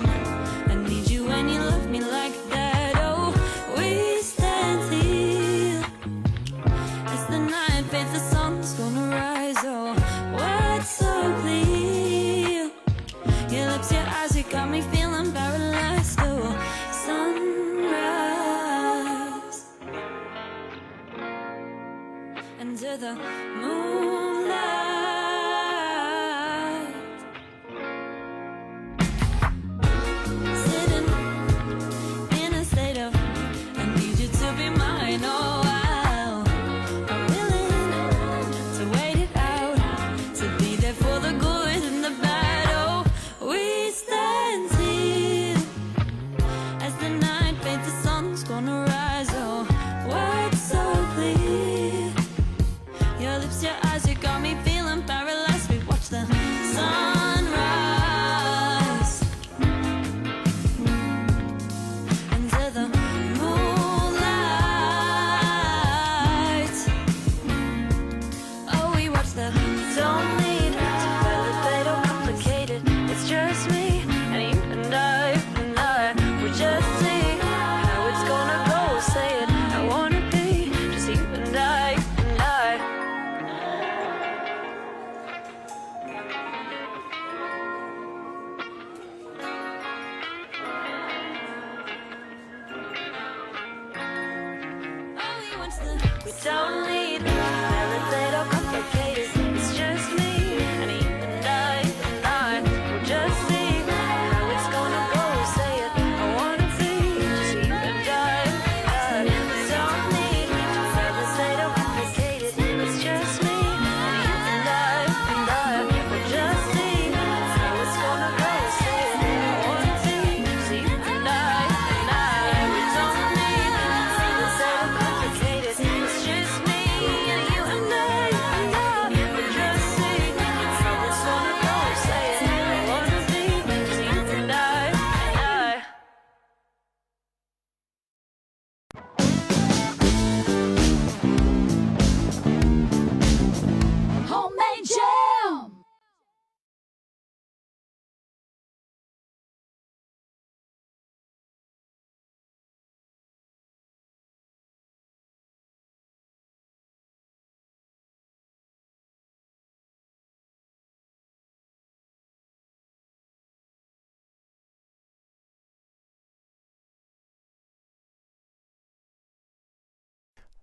passion. I need you when you love me like that. Oh, we stand here as the night fades, the sun's gonna rise. Oh, what's so clear? Your lips, your eyes, you got me feeling paralyzed. Oh, sunrise under the moonlight.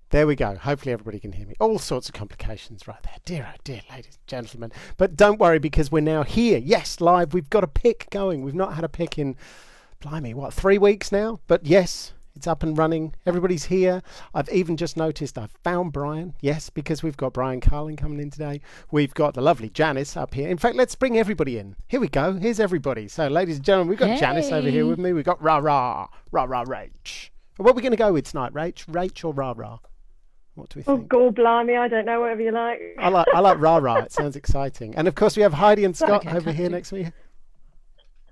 There we go. Hopefully everybody can hear me. All sorts of complications right there. Dear, oh dear, ladies and gentlemen. But don't worry, because we're now here. Yes, live. We've got a pick going. We've not had a pick in, blimey, what, 3 weeks now? But yes, it's up and running. Everybody's here. I've even just noticed I've found Brian. Yes, because we've got Brian Carlon coming in today. We've got the lovely Janice up here. In fact, let's bring everybody in. Here we go. Here's everybody. So, ladies and gentlemen, we've got Janice over here with me. We've got Rah-Rah, Rah-Rah, Rach. What are we going to go with tonight, Rach? Rach or Rah-Rah? What do we think? Oh, God, blimey, I don't know, whatever you like. I like Rah-Rah. It sounds exciting. And, of course, we have Heidi and Scott over here next to me.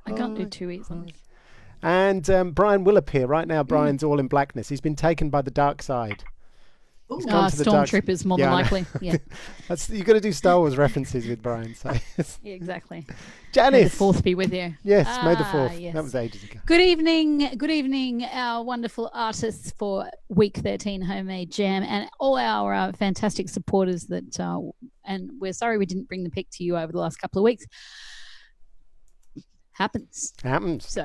I can't do 2 eats on this. And Brian will appear. Right now, Brian's all in blackness. He's been taken by the dark side. Stormtroopers, more than likely. Yeah. You've got to do Star Wars references with Brian. So. Yeah, exactly. Janice. May the fourth be with you. Yes, May the 4th. Yes. That was ages ago. Good evening, our wonderful artists for Week 13 Homemade Jam, and all our fantastic supporters that. And we're sorry we didn't bring the pick to you over the last couple of weeks. Happens. Happens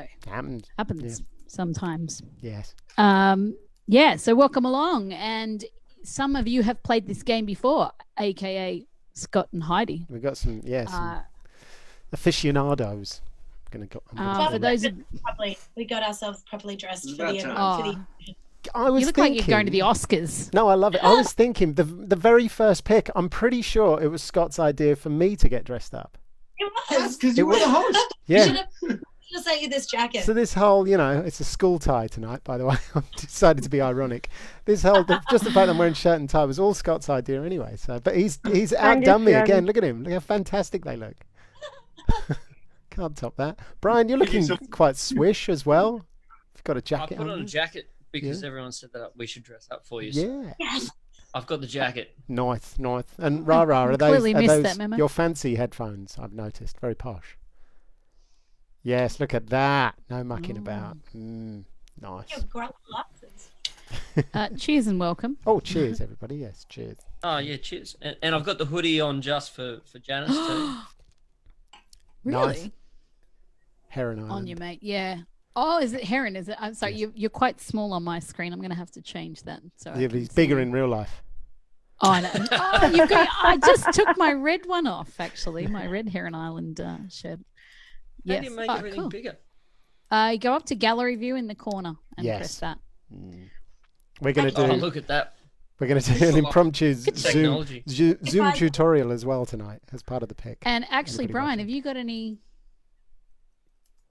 sometimes. Yes. Yeah. So welcome along, and some of you have played this game before, aka Scott and Heidi. We've got some aficionados. For those we got ourselves properly dressed for the you look like you're going to the Oscars. No, I love it. I was thinking the very first pick, I'm pretty sure it was Scott's idea for me to get dressed up. It was. Yes, because you were the host. Yeah. Should have sent you this jacket. So this whole, it's a school tie tonight, by the way. I've decided to be ironic. This whole, just the fact I'm wearing shirt and tie was all Scott's idea anyway. So, but he's outdone me again. Look at him. Look how fantastic they look. Can't top that. Brian, you're looking quite swish as well. You've got a jacket. I put on a jacket because everyone said that we should dress up for you. Yeah. Yes. I've got the jacket. Nice. And Rah-Rah, are those that memo. your fancy headphones? I've noticed. Very posh. Yes, look at that. No mucking about. Nice. You've got glasses. Cheers and welcome. Oh, cheers, everybody. Yes, cheers. Oh yeah, cheers. And I've got the hoodie on just for Janice too. Really? Nice. Heron Island. On you, mate. Yeah. Oh, is it Heron? Is it? I'm sorry, you're quite small on my screen. I'm going to have to change that. So Yeah, but he's bigger in real life. Oh, I know. Oh, you've got. I just took my red one off. Actually, my red Heron Island shirt. How Yes. do you make everything cool. bigger? Go up to gallery view in the corner and Yes. press that. We're going to Oh, do. look at that. We're going to do an impromptu Zoom technology. Zoom tutorial as well tonight as part of the pick. And actually, Anybody Brian, watching? have you got any?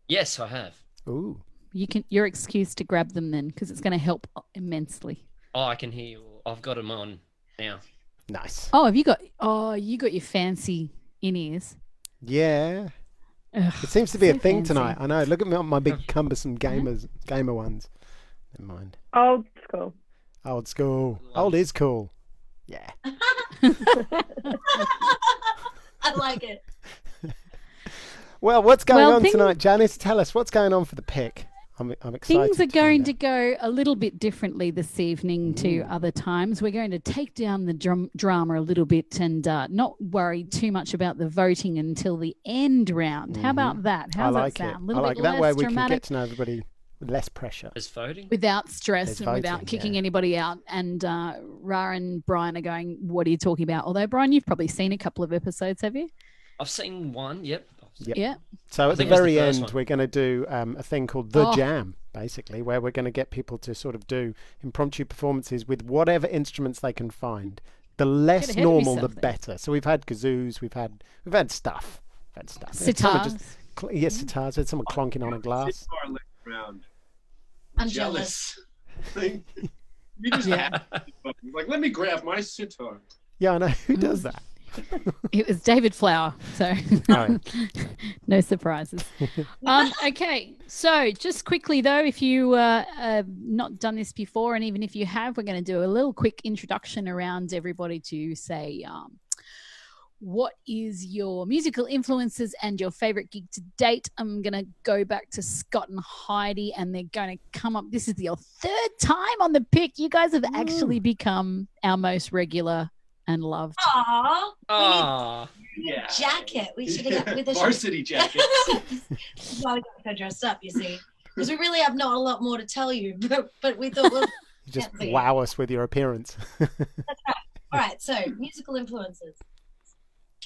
Yes, I have. Ooh. You're excused to grab them then, because it's going to help immensely. Oh, I can hear you. I've got them on now. Nice. Oh, have you got? Oh, you got your fancy in ears. Yeah. Ugh, It seems to be a so thing fancy. tonight. I know. Look at me on my big cumbersome gamer ones. Never mind. Old school. Old school. Old is cool. Yeah. I like it. Well, what's going Well, on tonight, Janice? Tell us what's going on for the pick. I'm excited. Things are to going find to out. go a little bit differently this evening to other times. We're going to take down the drama a little bit and not worry too much about the voting until the end round. How about that? I How's like that sound? it. A little I like bit that less way we can dramatic, get to know everybody with less pressure. Is voting? without stress There's and without voting, kicking yeah. anybody out. And Ra and Brian are going, what are you talking about? Although, Brian, you've probably seen a couple of episodes, have you? I've seen one. Yep. Yep. Yeah. So at the think it was the very first end, one. we're going to do a thing called The Oh. Jam, basically, where we're going to get people to sort of do impromptu performances with whatever instruments they can find. The less ahead of normal, the yourself there. better. So we've had kazoos, we've had stuff. We've had stuff. Sitars. Yes, sitars. Had someone clonking on a glass. Sitar licking around. I'm jealous. you just like, let me grab my sitar. Yeah, I know. Who does that? It was David Flower, so Oh, no surprises. Okay, so just quickly though, if you not done this before, and even if you have, we're going to do a little quick introduction around everybody to say what is your musical influences and your favorite gig to date. I'm going to go back to Scott and Heidi, and they're going to come up. This is your third time on the pick. You guys have actually become our most regular and loved. Aww. Ah, Yeah. Jacket. We should have got with a varsity jacket. That's why we got so dressed up, you see. Because we really have not a lot more to tell you, but we thought, well, you just Yeah. wow us with your appearance. all right, so musical influences.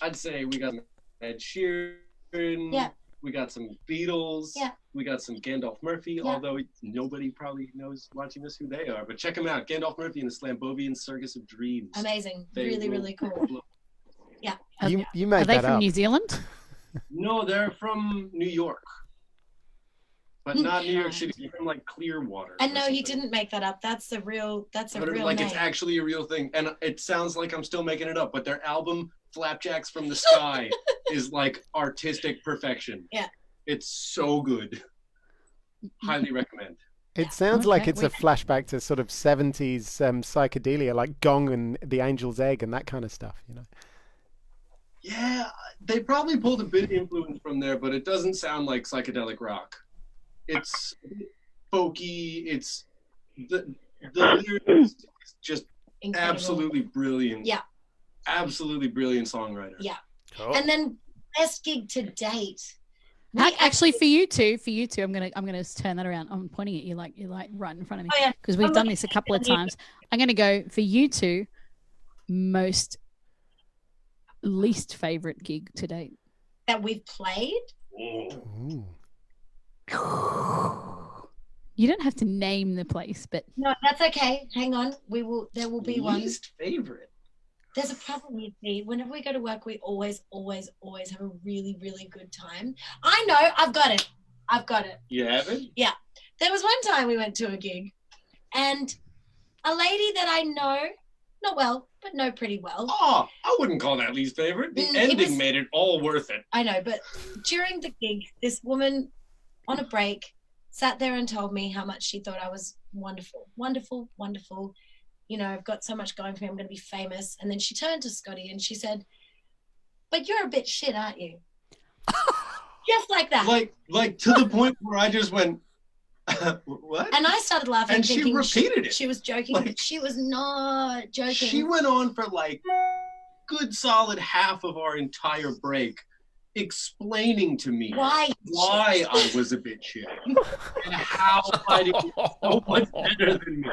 I'd say we got Ed Sheeran. Yeah. We got some Beatles. Yeah. We got some Gandalf Murphy, Yeah. although nobody probably knows watching this who they are. But check them out. Gandalf Murphy and the Slambovian Circus of Dreams. Amazing. They Really, will really cool. blow- You Are made they that from up. New Zealand? No, they're from New York. But not New York Right. City. They're from like Clearwater. And or no, he something. didn't make that up. That's a real But real like name. it's actually a real thing. And it sounds like I'm still making it up, but their album Flapjacks from the Sky is like artistic perfection. Yeah. It's so good. Highly recommend. It sounds like Okay, it's a flashback to sort of 70s psychedelia, like Gong and the Angel's Egg and that kind of stuff, you know. Yeah, they probably pulled a bit of influence from there, but it doesn't sound like psychedelic rock. It's folky. It's the lyrics is just Incredible. absolutely brilliant. Yeah. Absolutely brilliant songwriter. Yeah. Cool. And then best gig to date. We Actually, for you two, I'm gonna turn that around. I'm pointing at you like you're like right in front of me Oh, yeah. because we've I'm done looking this a couple of at you. times. I'm gonna go for you two. Most least favorite gig to date. that we've played. Ooh. You don't have to name the place, but No, that's okay. Hang on. There will be one. Least favorite. There's a problem, you see. Whenever we go to work, we always have a really, really good time. I know. I've got it. You haven't? There was one time we went to a gig, and a lady that I know, not well, but know pretty well. Oh, I wouldn't call that least favorite. The It ending was- made it all worth it. I know, but during the gig, this woman on a break sat there and told me how much she thought I was wonderful, wonderful, wonderful. You know, I've got so much going for me. I'm going to be famous. And then she turned to Scotty and she said, "But you're a bit shit, aren't you?" just like that. Like to the point where I just went, what? And I started laughing, And she thinking repeated it. She was joking. Like, she was not joking. She went on for like good solid half of our entire break explaining to me why I was a bit shit and how Heidi was so much better than me.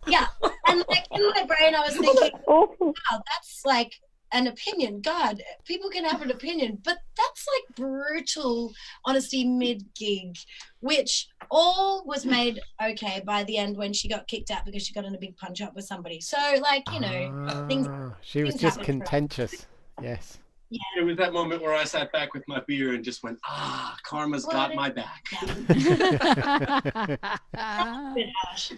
Yeah, and like in my brain, I was thinking, Awful. wow, that's like an opinion. God, people can have an opinion, but that's like brutal honesty mid-gig, which all was made okay by the end when she got kicked out because she got in a big punch-up with somebody. So, like, you know, things... She was things just happen. contentious. Yes. Yeah. It was that moment where I sat back with my beer and just went, karma's got my back. Bit harsh.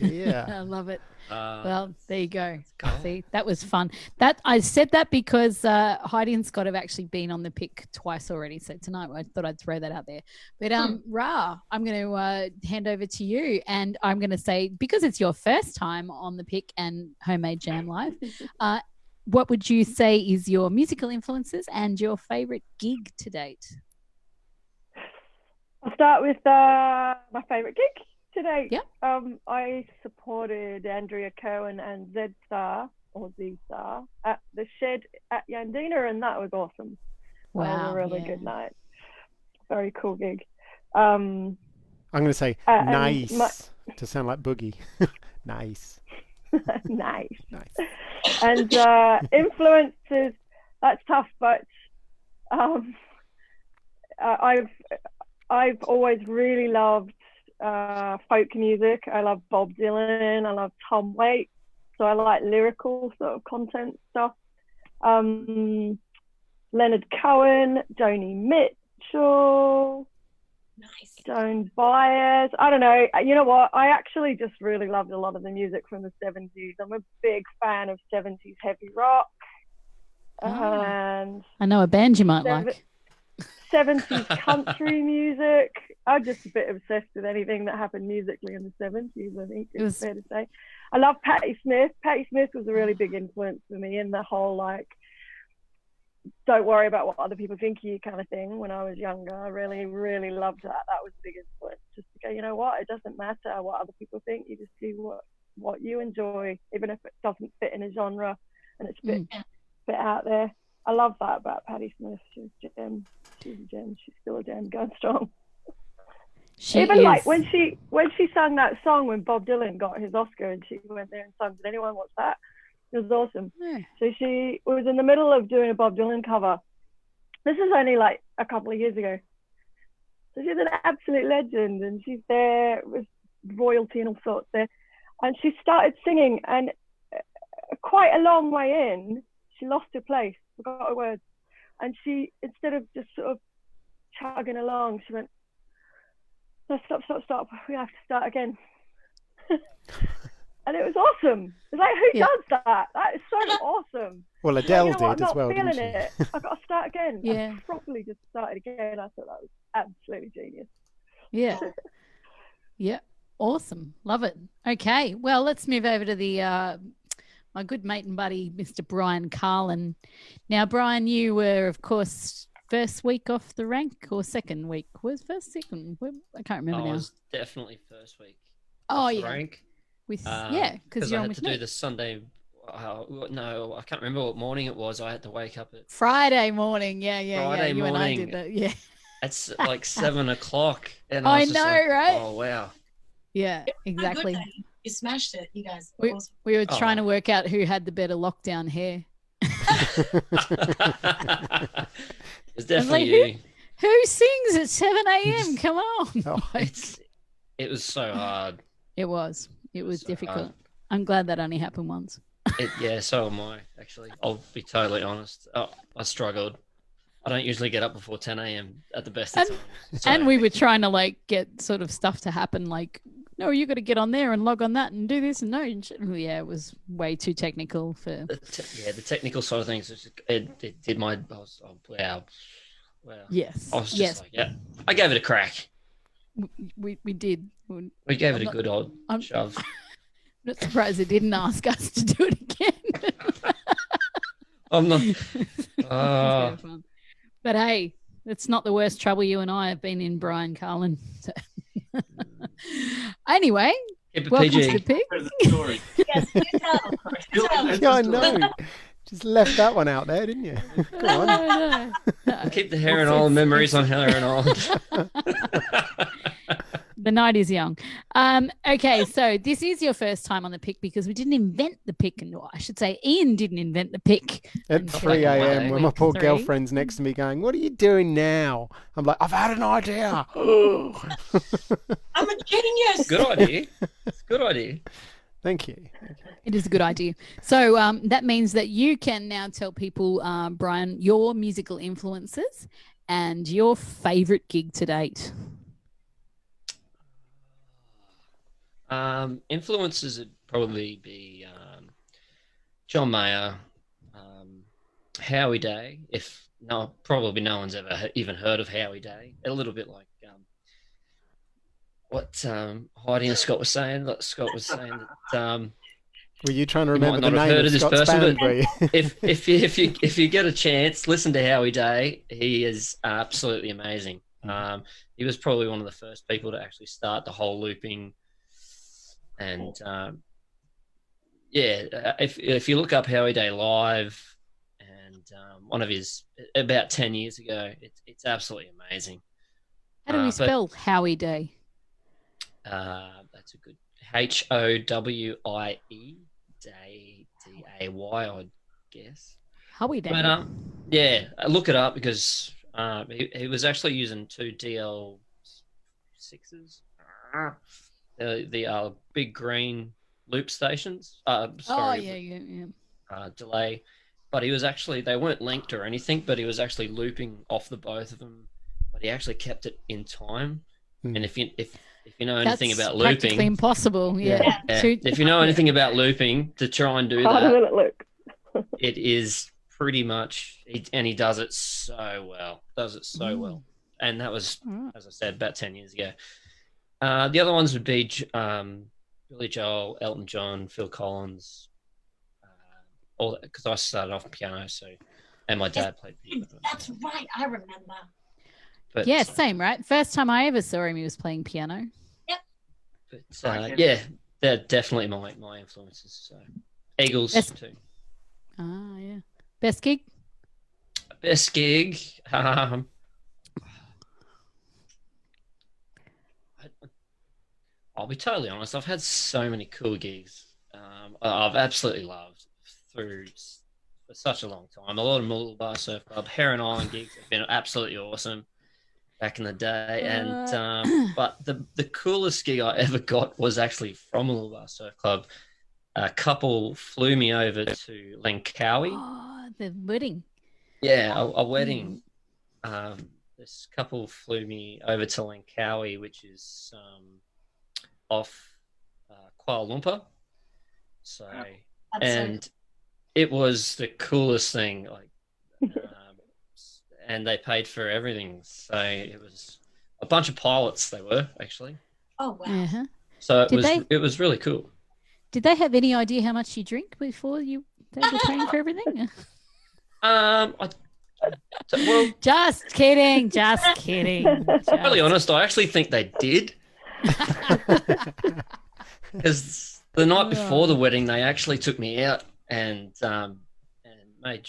Yeah. I love it. Uh, Well, there you go. Cool. See, that was fun. That I said that because Heidi and Scott have actually been on the pick twice already. So tonight I thought I'd throw that out there. But Ra, I'm going to hand over to you, and I'm going to say, because it's your first time on the pick and Homemade Jam Live, what would you say is your musical influences and your favorite gig to date? I'll start with my favourite gig today. Yeah. I supported Andrea Cohen and Z Star or Z Star at the Shed at Yandina, and that was awesome. That was a really good night. Very cool gig. I'm going to say nice to sound like Boogie. Nice. Nice. Nice. And influences, that's tough, but I've always really loved folk music. I love Bob Dylan. I love Tom Waits. So I like lyrical sort of content stuff. Leonard Cohen, Joni Mitchell, Nice. Joan Baez. I don't know. You know what? I actually just really loved a lot of the music from the 70s. I'm a big fan of 70s heavy rock. And I know a band you might like. 70s country music. I'm just a bit obsessed with anything that happened musically in the 70s, I think it's fair to say. I love Patti Smith. Patti Smith was a really big influence for me in the whole, like, don't worry about what other people think of you kind of thing when I was younger. I really, really loved that. That was a big influence. Just to go, you know what? It doesn't matter what other people think. You just do what you enjoy, even if it doesn't fit in a genre and it's a bit out there. I love that about Patti Smith. She's a gem. She's a gem. She's still a gem, going strong. Even like when she sang that song when Bob Dylan got his Oscar and she went there and sung, did anyone watch that? It was awesome. Yeah. So she was in the middle of doing a Bob Dylan cover. This is only like a couple of years ago. So she's an absolute legend, and she's there with royalty and all sorts there. And she started singing, and quite a long way in, she lost her place, forgot her words. And she, instead of just sort of chugging along, she went, no, stop. We have to start again. And it was awesome. It's like, who does that? That is so awesome. Well, Adele did as well, didn't she? didn't It. I've got to start again. Yeah. I properly just started again. I thought that was absolutely genius. Yeah. Yeah. Awesome. Love it. Okay. Well, let's move over to the my good mate and buddy, Mr. Brian Carlon. Now, Brian, you were, of course, first week off the rank or second week? Was first, second? I can't remember now. I was definitely first week. Oh, the yeah. Rank. Because I had to do the Sunday. No, I can't remember what morning it was. I had to wake up at Friday morning. Yeah. Friday You morning. and I did that. Yeah. It's like 7 o'clock. And I was just know, like, right? Oh, wow. Yeah, exactly. Good, you smashed it, you guys. We Awesome. were trying to work out who had the better lockdown hair. It's definitely you. Who sings at 7 a.m.? Come on. It was so hard. It was so difficult. hard. I'm glad that only happened once. Yeah, so am I, actually. I'll be totally honest. I struggled. I don't usually get up before 10 a.m. at the best of times. So. And we were trying to like get sort of stuff to happen, like, no, you got to get on there and log on that and do this and no. Yeah, it was way too technical for. The technical side of things. It did my. Wow. Yes. I was just like, yeah. I gave it a crack. We did. We gave it a good old shove. I'm not surprised they didn't ask us to do it again. I'm not. But hey, It's not the worst trouble you and I have been in, Brian Carlon. So. Anyway, Keep it welcome PG. to the pick. There's a story. Yes, do tell. Do tell. Yeah, I know. Just left that one out there, didn't you? Go on. No. Keep the Heron Island memories on Heron Island. The night is young. Okay, so this is your first time on the pick because we didn't invent the pick, and I should say Ian didn't invent the pick. At until 3 a.m. when my week poor 3. girlfriend's next to me going, "What are you doing now?" I'm like, "I've had an idea." I'm a genius. Good idea. Good idea. Thank you. It is a good idea. So that means that you can now tell people, Brian, your musical influences and your favourite gig to date. Influences would probably be John Mayer, Howie Day. Probably no one's ever even heard of Howie Day. A little bit like what Heidi and Scott were saying. That Scott was saying that. Were you trying to You might remember the not have name heard of of this Scott's person, band? but Were you? if you get a chance, listen to Howie Day. He is absolutely amazing. He was probably one of the first people to actually start the whole looping. And if you look up Howie Day live, and one of his about 10 years ago, it's absolutely amazing. How do we spell Howie Day? That's a good HOWIE Day, DAY, I guess. Howie Day. But look it up because he was actually using 2 DL6s. The big green loop stations. Delay. But he was actually, they weren't linked or anything, but he was actually looping off the both of them. But he actually kept it in time. And if you know anything That's about practically looping, impossible. Yeah. if you know anything about looping, to try and do How that, does it look? it is pretty much, and he does it so well. Well. And that was, as I said, about 10 years ago. The other ones would be Billy Joel, Elton John, Phil Collins, all because I started off piano, and my dad played piano. That's right, I remember. But, yeah, same, right? First time I ever saw him, he was playing piano. Yep. But they're definitely my influences. So Eagles too. Ah, yeah. Best gig? Best gig. I'll be totally honest. I've had so many cool gigs. I've absolutely loved for such a long time. A lot of Mooloolaba Surf Club, Heron Island gigs have been absolutely awesome back in the day. And but the coolest gig I ever got was actually from Mooloolaba Surf Club. A couple flew me over to Langkawi. Oh, the wedding. Yeah, a wedding. This couple flew me over to Langkawi, which is off Kuala Lumpur. So, it was the coolest thing. Like, and they paid for everything. So it was a bunch of pilots. They were actually. Oh wow! Uh-huh. So it was really cool. Did they have any idea how much you drink before they were paying for everything? Well, just kidding. Just kidding. To be really honest, I actually think they did. Because the night before the wedding, they actually took me out and made.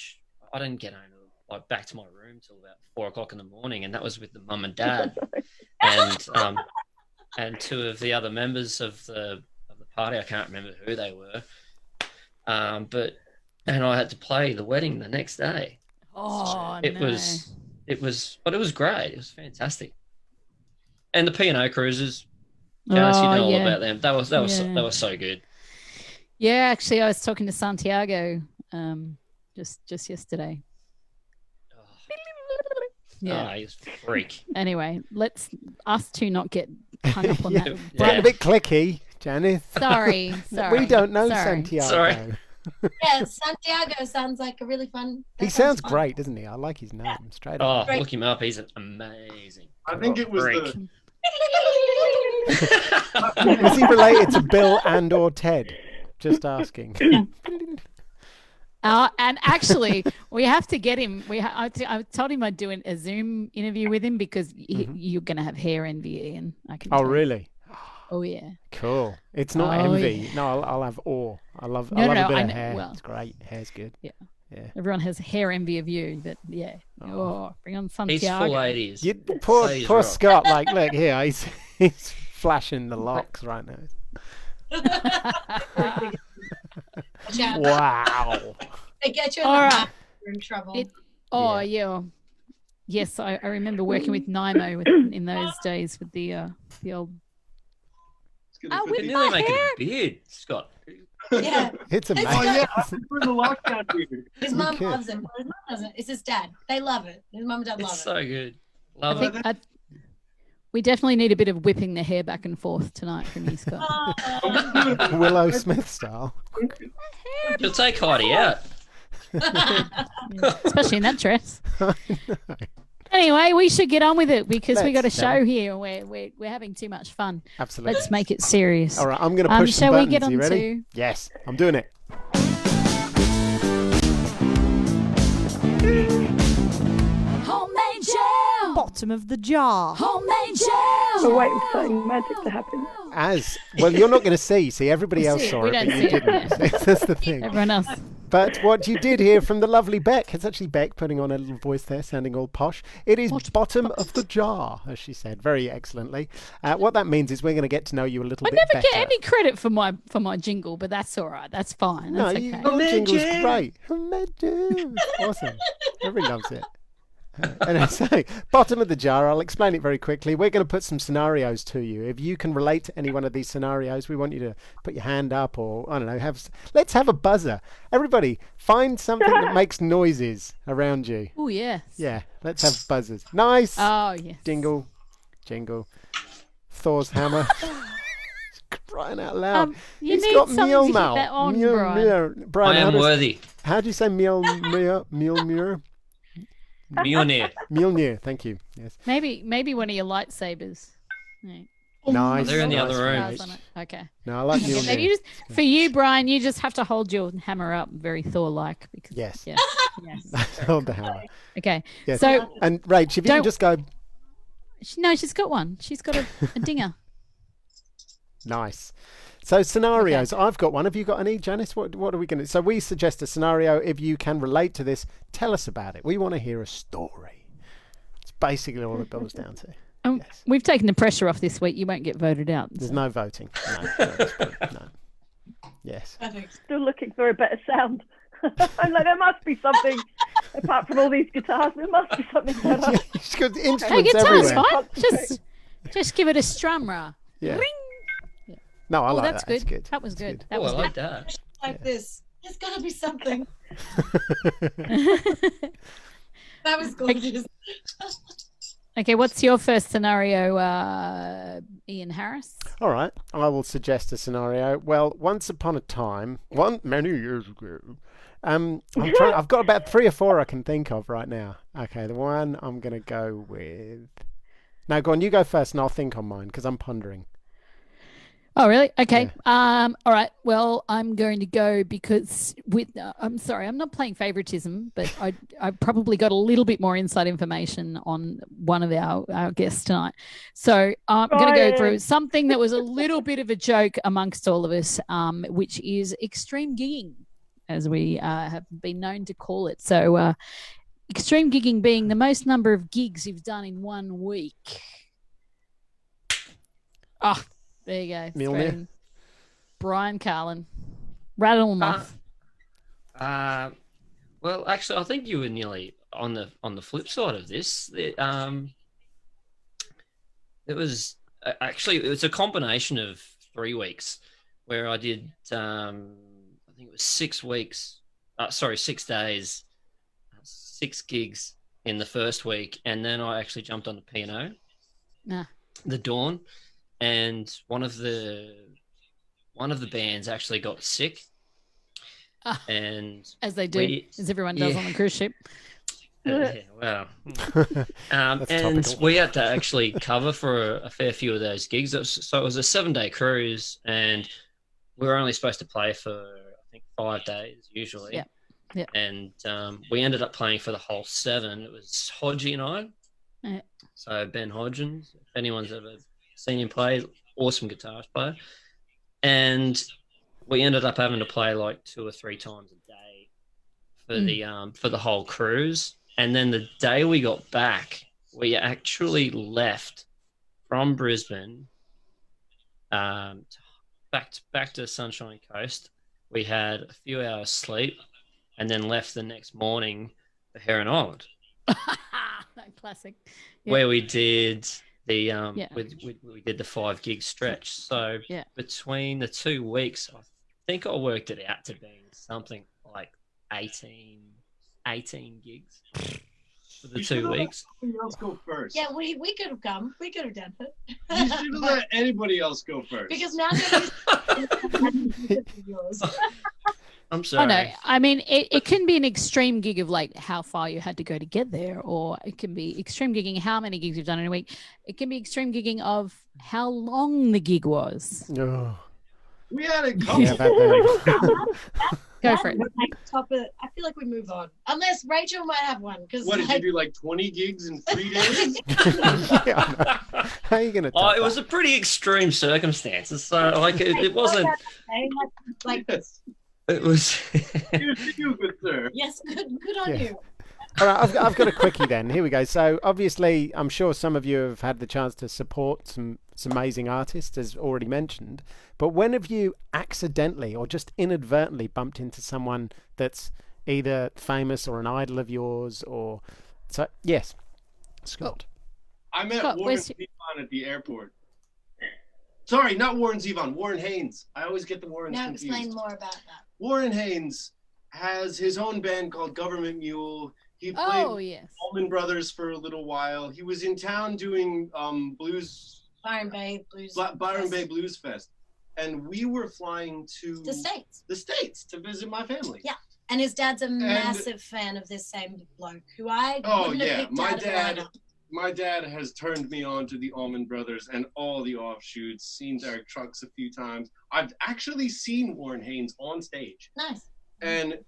I didn't get home back to my room till about 4 o'clock in the morning, and that was with the mum and dad, and 2 of the other members of the party. I can't remember who they were, but I had to play the wedding the next day. Oh, it was, but it was great. It was fantastic, and the P&O cruises. Janice, you know all about them. That was so good. Yeah, actually, I was talking to Santiago just yesterday. Yeah, he's a freak. Anyway, let's us two not get hung up on that. Right, a bit clicky, Janice. Sorry. We don't know Santiago. Sorry. Yeah, Santiago sounds like a really fun. He sounds great, doesn't he? I like his name straight up. Oh, look him up. He's amazing. I think it was freak. Was he related to Bill and or Ted? Just asking. And actually, we have to get him. I told him I'd do a Zoom interview with him because you're going to have hair envy, Ian. I can. Oh, tell you. really? Oh, yeah. Cool. It's not Oh, envy. yeah. No, I'll have awe. I love No, a no, bit I of know. hair. Well, It's great. Hair's good. Yeah. Yeah. Everyone has hair envy of you, but yeah. Oh, bring on He's Santiago. full 80s. You, poor Ladies poor rock. Scott. Like, look here. He's flashing the locks right now. Watch out. Wow. They get you in All the right. back, you're in trouble. Yeah. Yes, I remember working with Nimo in those days with the old. It's gonna Oh, fit with You the- nearly my make it hair? a beard, Scott. Yeah. It's Oh amazing. yeah, for the lockdown here. His mum Okay. loves him. Well, his mum doesn't. It's his dad. They love it. His mum and dad love It's it. so good. I Love think it. we definitely need a bit of whipping the hair back and forth tonight from you, Scott. Oh. Willow Smith style. You'll take Heidi out. Especially in that dress. I know. Anyway, we should get on with it because we got a Let's, show here. We're having too much fun. Absolutely. Let's make it serious. All right, I'm going to push some shall we buttons. get Are you on ready? to- Yes, I'm doing it. Homemade jam. Bottom of the jar. Homemade jam. We're waiting for something magic to happen. Well, you're not going to see. See, everybody We'll else see it. saw We it, don't but you see it, didn't. That's the thing. Everyone else. But what you did hear from the lovely Beck, it's actually Beck putting on a little voice there, sounding all posh. It is bottom of the jar, as she said, very excellently. What that means is we're going to get to know you a little I bit never better. get any credit for my jingle, but that's all right. That's fine. No, That's okay. your jingle's great. Awesome. Everybody loves it. And I say, bottom of the jar, I'll explain it very quickly. We're going to put some scenarios to you. If you can relate to any one of these scenarios, we want you to put your hand up or, I don't know, let's have a buzzer. Everybody, find something that makes noises around you. Oh, yes. Yeah, let's have buzzers. Nice. Oh, yes. Jingle. Thor's hammer. Crying out loud. You He's need got something meal to now. hit that on, Meal, Brian. meal. Brian, I am worthy. how do you say meal, meal, meal? Mjolnir, thank you. Yes. Maybe one of your lightsabers. Right. Nice. They're in the nice, other room. nice. Stars on it. Okay. No, I like Okay, Mjolnir. maybe you just, for you, Brian, you just have to hold your hammer up very Thor-like. Because, Yes. Yeah. Yes. Hold the hammer. Okay. Yes. So, And Rach, if you can Don't- just go no, she's got one. She's got a dinger. nice. So scenarios, I've got one. Have you got any, Janice? What are we going to? So we suggest a scenario. If you can relate to this, tell us about it. We want to hear a story. It's basically all it boils down to. Yes. We've taken the pressure off this week. You won't get voted out. There's so. no voting. No. Yes. Perfect. Still looking for a better sound. I'm like, there must be something apart from all these guitars. There must be something better. She's got Hey, instruments guitar's everywhere. fine. Just give it a strum, Ra. Yeah. Ring. No, I Oh, like that's that. It's good. good. That was It's good. good. That Oh, was I good. like that. Like this. There's got to be something. That was gorgeous. Okay, what's your first scenario, Ian Harris? All right, I will suggest a scenario. Well, once upon a time, many years ago, I've got about 3 or 4 I can think of right now. Okay, the one I'm going to go with. No, go on, you go first, and I'll think on mine because I'm pondering. Oh, really? Okay. All right. Well, I'm going to go because I'm sorry, I'm not playing favoritism, but I probably got a little bit more inside information on one of our guests tonight. So I'm going to go for something that was a little bit of a joke amongst all of us, which is extreme gigging, as we have been known to call it. So extreme gigging being the most number of gigs you've done in 1 week. Oh, there you go. Mjolnir. Brian Carlon. Rattle them off. Well, actually, I think you were nearly on the flip side of this. It was a combination of 3 weeks where I did. I think it was 6 weeks. 6 days, 6 gigs in the first week, and then I actually jumped on the P&O, the Dawn, and one of the bands actually got sick, and as they do, as everyone does on the cruise ship. Yeah, well, and topical. we had to actually cover for a fair few of those gigs. So it was a 7-day cruise, and we were only supposed to play for I think 5 days usually. Yeah. Yeah. And we ended up playing for the whole 7. It was Hodgie and I. Yeah. So Ben Hodgins, if anyone's ever seen him play, awesome guitarist player. And we ended up having to play like 2 or 3 times a day for the whole cruise. And then the day we got back, we actually left from Brisbane back to Sunshine Coast. We had a few hours sleep and then left the next morning for Heron Island. Classic. Where we did the we did the 5 gig stretch. So between the 2 weeks, I think I worked it out to be something like 18 gigs for the 2 weeks. Somebody else go first. Yeah, we could have come. We could have done it. You should have let anybody else go first. Because now yours. I'm sorry. Oh, no. I mean, it can be an extreme gig of like how far you had to go to get there, or it can be extreme gigging how many gigs you've done in a week. It can be extreme gigging of how long the gig was. Oh. We had a couple. Yeah, Go for it. I feel like we move on. Unless Rachel might have one. What, did you do like 20 gigs in 3 days? Yeah, how are you going to it was a pretty extreme circumstances. So like it wasn't. Yes. It was. Here's to you, good sir. Yes, good on you. All right, I've got a quickie then. Here we go. So obviously, I'm sure some of you have had the chance to support some amazing artists, as already mentioned. But when have you accidentally or just inadvertently bumped into someone that's either famous or an idol of yours, or so? Yes, Scott. I met Scott, Warren Zevon at the airport. Sorry, not Warren Zevon. Warren Haynes. I always get the Warrens Now confused. explain more about that. Warren Haynes has his own band called Government Mule. He played Allman Brothers for a little while. He was in town doing blues. Byron Bay Blues. Bay Blues Fest, and we were flying to the States to visit my family. Yeah, and his dad's a massive fan of this same bloke who I. Wouldn't have picked out of the lineup. My dad has turned me on to the Allman Brothers and all the offshoots. Seen their trucks a few times. I've actually seen Warren Haynes on stage. Nice. And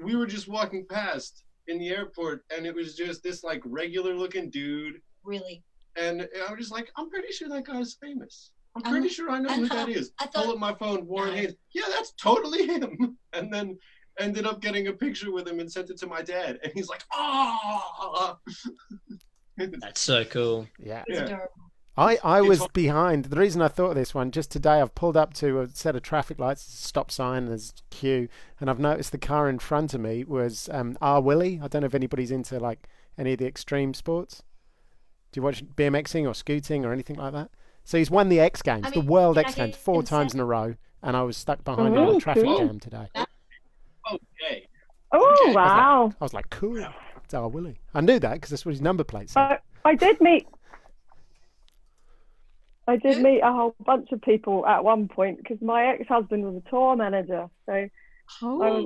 we were just walking past in the airport, and it was just this like regular looking dude. Really. And I was just like, I'm pretty sure that guy's famous. I'm pretty sure I know who that is. Pull up my phone, Warren Haynes. Yeah, that's totally him. And then ended up getting a picture with him and sent it to my dad. And he's like, oh. That's so cool. Yeah. It's adorable. I was behind. The reason I thought of this one, just today I've pulled up to a set of traffic lights, stop sign, there's queue, and I've noticed the car in front of me was R. Willie. I don't know if anybody's into like any of the extreme sports. Do you watch BMXing or scooting or anything like that? So he's won the X Games, the World X Games, 4 times in a row, and I was stuck behind him in a traffic jam today. Okay. Oh, wow. I was like, cool. It's R. Willie. I knew that because that's what his number plate said. I did meet a whole bunch of people at one point because my ex-husband was a tour manager, so I was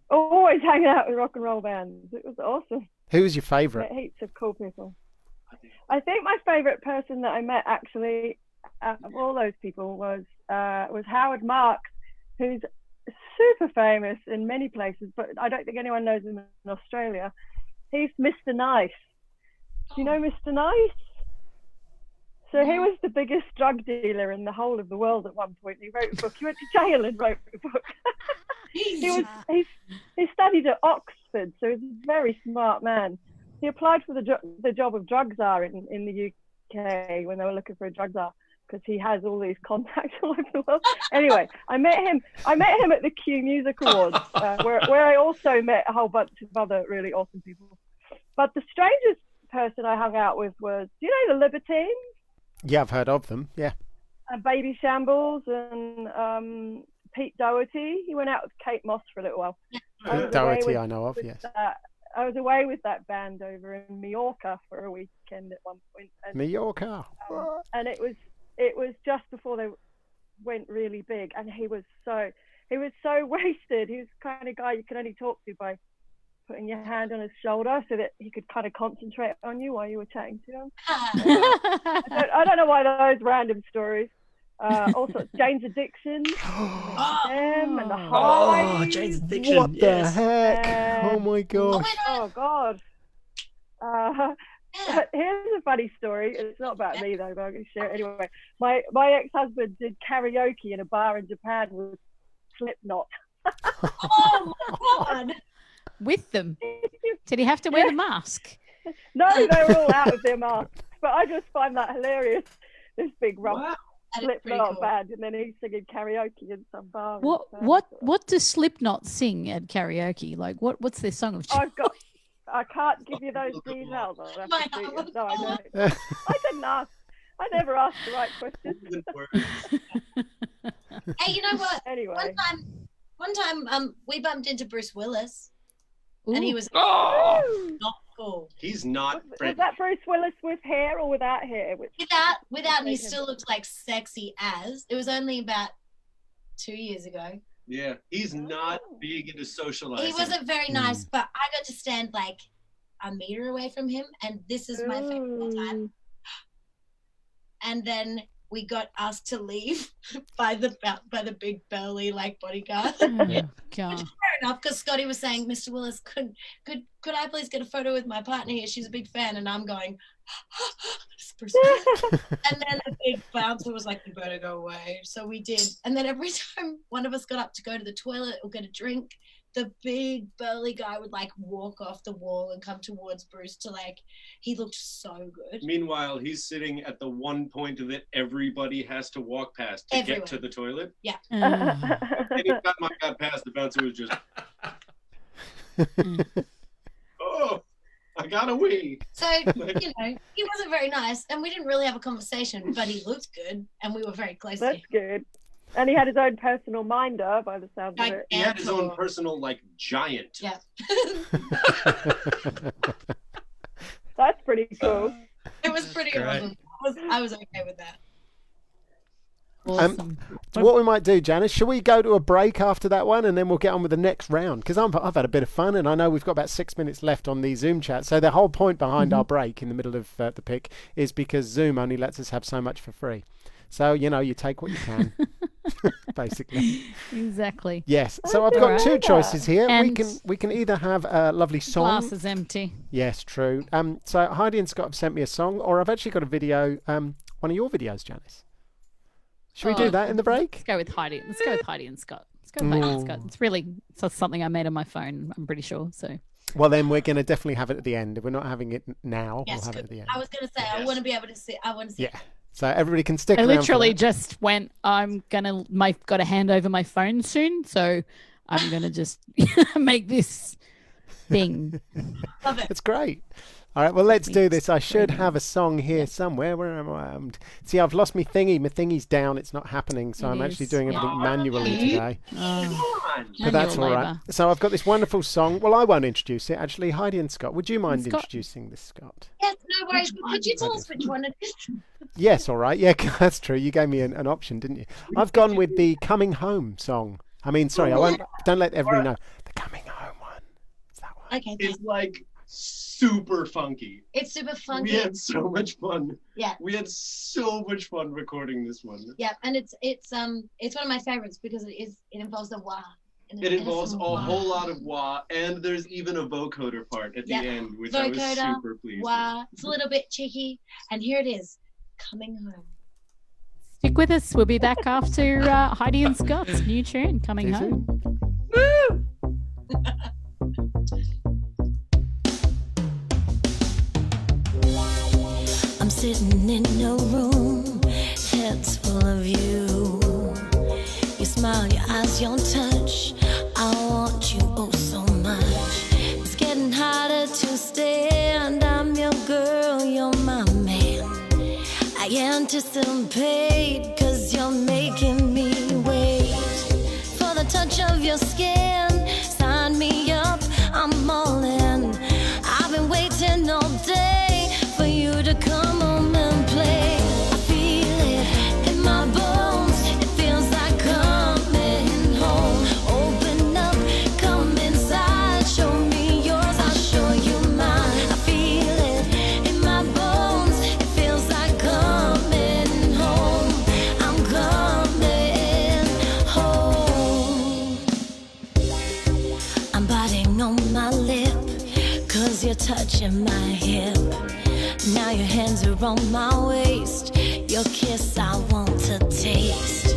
always hanging out with rock and roll bands. It was awesome. Who was your favourite? Met heaps of cool people. I think my favourite person that I met actually of all those people was Howard Marks, who's super famous in many places, but I don't think anyone knows him in Australia. He's Mr. Nice. Do you know Mr. Nice? So he was the biggest drug dealer in the whole of the world at one point. He wrote a book. He went to jail and wrote a book. He studied at Oxford, so he's a very smart man. He applied for the job of drug czar in the UK when they were looking for a drug czar because he has all these contacts all over the world. Anyway, I met him at the Q Music Awards, where I also met a whole bunch of other really awesome people. But the strangest person I hung out with was, do you know the Libertines? Yeah, I've heard of them. Yeah. Baby Shambles and Pete Doherty. He went out with Kate Moss for a little while. Pete Doherty, I know of. Yes. I was away with that band over in Mallorca for a weekend at one point. And, Mallorca. And it was just before they went really big, and he was so wasted. He was the kind of guy you can only talk to by putting your hand on his shoulder so that he could kind of concentrate on you while you were chatting to him. I don't know why those random stories. Also, Jane's Addiction, them, and the Oh, Heidi. Jane's Addiction. What the yes. heck? Oh my gosh. Oh God. Yeah. Here's a funny story. It's not about me though, but I'm going to share it anyway. My ex-husband did karaoke in a bar in Japan with Slipknot. Oh my God. With them. Did he have to wear the mask? No, they were all out of their masks. But I just find that hilarious. This big rump Wow. That is pretty Slipknot cool. band, and then he's singing karaoke in some bar. What does Slipknot sing at karaoke? Like what's their song of choice? I can't give you those details. I'll have to see it. No, I don't. I didn't ask. I never asked the right questions. Hey, you know what? Anyway. One time, we bumped into Bruce Willis, and he Ooh. was Oh, not cool. he's not. Was that Bruce Willis with hair or without hair? Without, and he still looked like sexy as. It was only about 2 years ago. Yeah, he's not big into socializing. He wasn't very nice, but I got to stand like a meter away from him, and this is my favorite of all time. And then we got asked to leave by the big burly like bodyguard. Oh, God. Fair enough, because Scotty was saying, Mr. Willis, could I please get a photo with my partner here? She's a big fan, and I'm going. And then the big bouncer was like, "You better go away." So we did, and then every time one of us got up to go to the toilet or get a drink, the big burly guy would like walk off the wall and come towards Bruce to like. He looked so good. Meanwhile, he's sitting at the one point that everybody has to walk past to Everyone. get to the toilet. Yeah. Anytime I got past, the bouncer was just, "Oh, I gotta wee." So, he wasn't very nice, and we didn't really have a conversation, but he looked good, and we were very close to That's him. good. And he had his own personal minder by the sound of it. He had his own personal giant. Yeah. That's pretty cool. It was pretty Great. awesome. I was okay with that. Awesome. What we might do, Janice, shall we go to a break after that one and then we'll get on with the next round? Because I've had a bit of fun and I know we've got about 6 minutes left on the Zoom chat. So the whole point behind our break in the middle of the pick is because Zoom only lets us have so much for free. So, you take what you can, basically. Exactly. Yes. So I've got Alright. two choices here. And We can either have a lovely song. Glass is empty. Yes, true. So Heidi and Scott have sent me a song, or I've actually got a video, one of your videos, Janice. Should we do that in the break? Let's go with Heidi. Let's go with Heidi and Scott. Let's go with Heidi and Scott. It's really something I made on my phone, I'm pretty sure. So. Well, then we're going to definitely have it at the end. If we're not having it now, Yes, we'll have it at the end. I was going to say, I want to be able to see. I want to see. Yeah. So everybody can stick I around. literally for that. just went, got to hand over my phone soon. So I'm going to just make this thing. Love it. It's great. All right, well, let's do this. I should have a song here somewhere. Where am I? See, I've lost my thingy. My thingy's down. It's not happening. So It I'm actually is, doing yeah. everything manually today. But that's all Manual right. labour. So I've got this wonderful song. Well, I won't introduce it. Actually, Heidi and Scott, would you mind Scott. introducing this, Scott? Yes, no worries. But could you tell us which one it is? Yes, all right. Yeah, that's true. You gave me an option, didn't you? I've gone with the Coming Home song. I mean, sorry, I won't. Don't let everybody know. The Coming Home one. It's that one. Okay. It's super funky. It's super funky. We had so much fun. Yeah. We had so much fun recording this one. Yeah, and it's one of my favorites because it involves the wah. It involves a whole lot of wah, and there's even a vocoder part at the end, which I was Vocoder, super pleased with. wah. It's a little bit cheeky, and here it is, Coming Home. Stick with us. We'll be back after Heidi and Scott's new tune, Coming See you Home. I'm sitting in your room, heads full of you. Your smile, your eyes, your touch. I want you oh so much. It's getting harder to stand. I'm your girl, you're my man. I anticipate, cause you're making me wait for the touch of your skin. Sign me up, I'm all in. I've been waiting all day for you to come home and play. I feel it in my bones. It feels like coming home. Open up, come inside. Show me yours, I'll show you mine. I feel it in my bones. It feels like coming home. I'm coming. you touching my hip. Now your hands are on my waist. Your kiss I want to taste.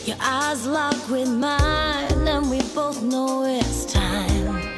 Your eyes lock with mine, and we both know it's time.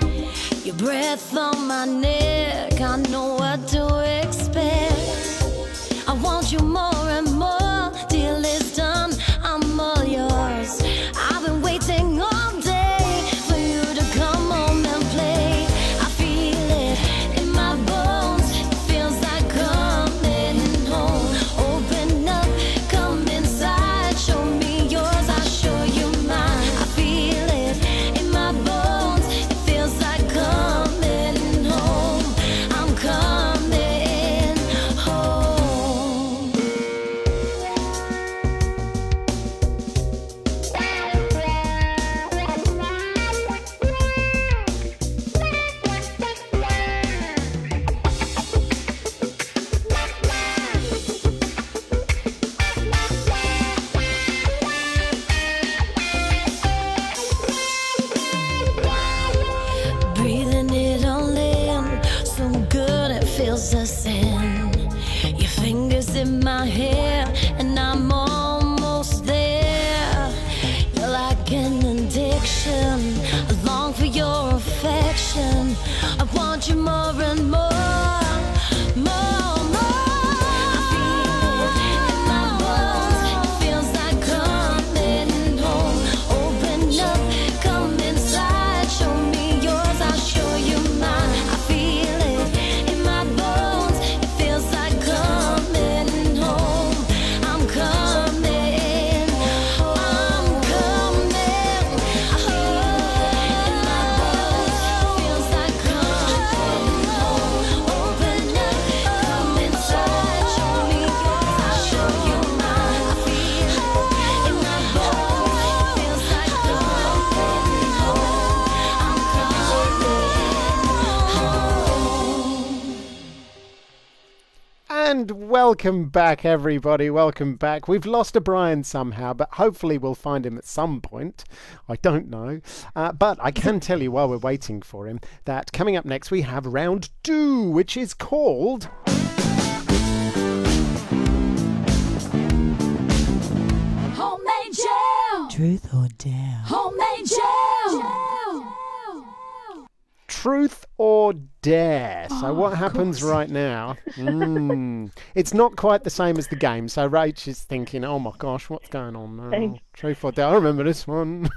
Your breath on my neck, I know what to expect. I want you more and more. Deal is done, I'm all yours. I've been waiting all day for you to come home and play. I feel it in my bones. It feels like coming home. Open up, come inside. Show me yours, I'll show you mine. I feel it in my bones. It feels like coming home. I'm coming home. Breathing it all in, so good it feels the sin. Your fingers in my hair, and I'm almost there. You're like an addiction, I long for your affection. I want you more and more, more, more. I feel it in my bones. It feels like coming home. Open up, come inside. Show me yours, I'll show you mine. I feel it in my bones. It feels like coming home. I'm coming. I'm coming home. In my bones. It feels like coming home. Open up, come inside. Show me yours, I'll show you mine. I feel it in my bones. It feels like coming home. I'm coming home. And welcome back, everybody. Welcome back. We've lost a Brian somehow, but hopefully we'll find him at some point. I don't know. But I can tell you while we're waiting for him that coming up next we have round 2, which is called... Homemade jam. Truth or dare? Homemade jam. Truth or Dare. So what of happens course. right now? It's not quite the same as the game. So Rach is thinking, oh my gosh, what's going on now? Thanks. Truth or Dare. I remember this one.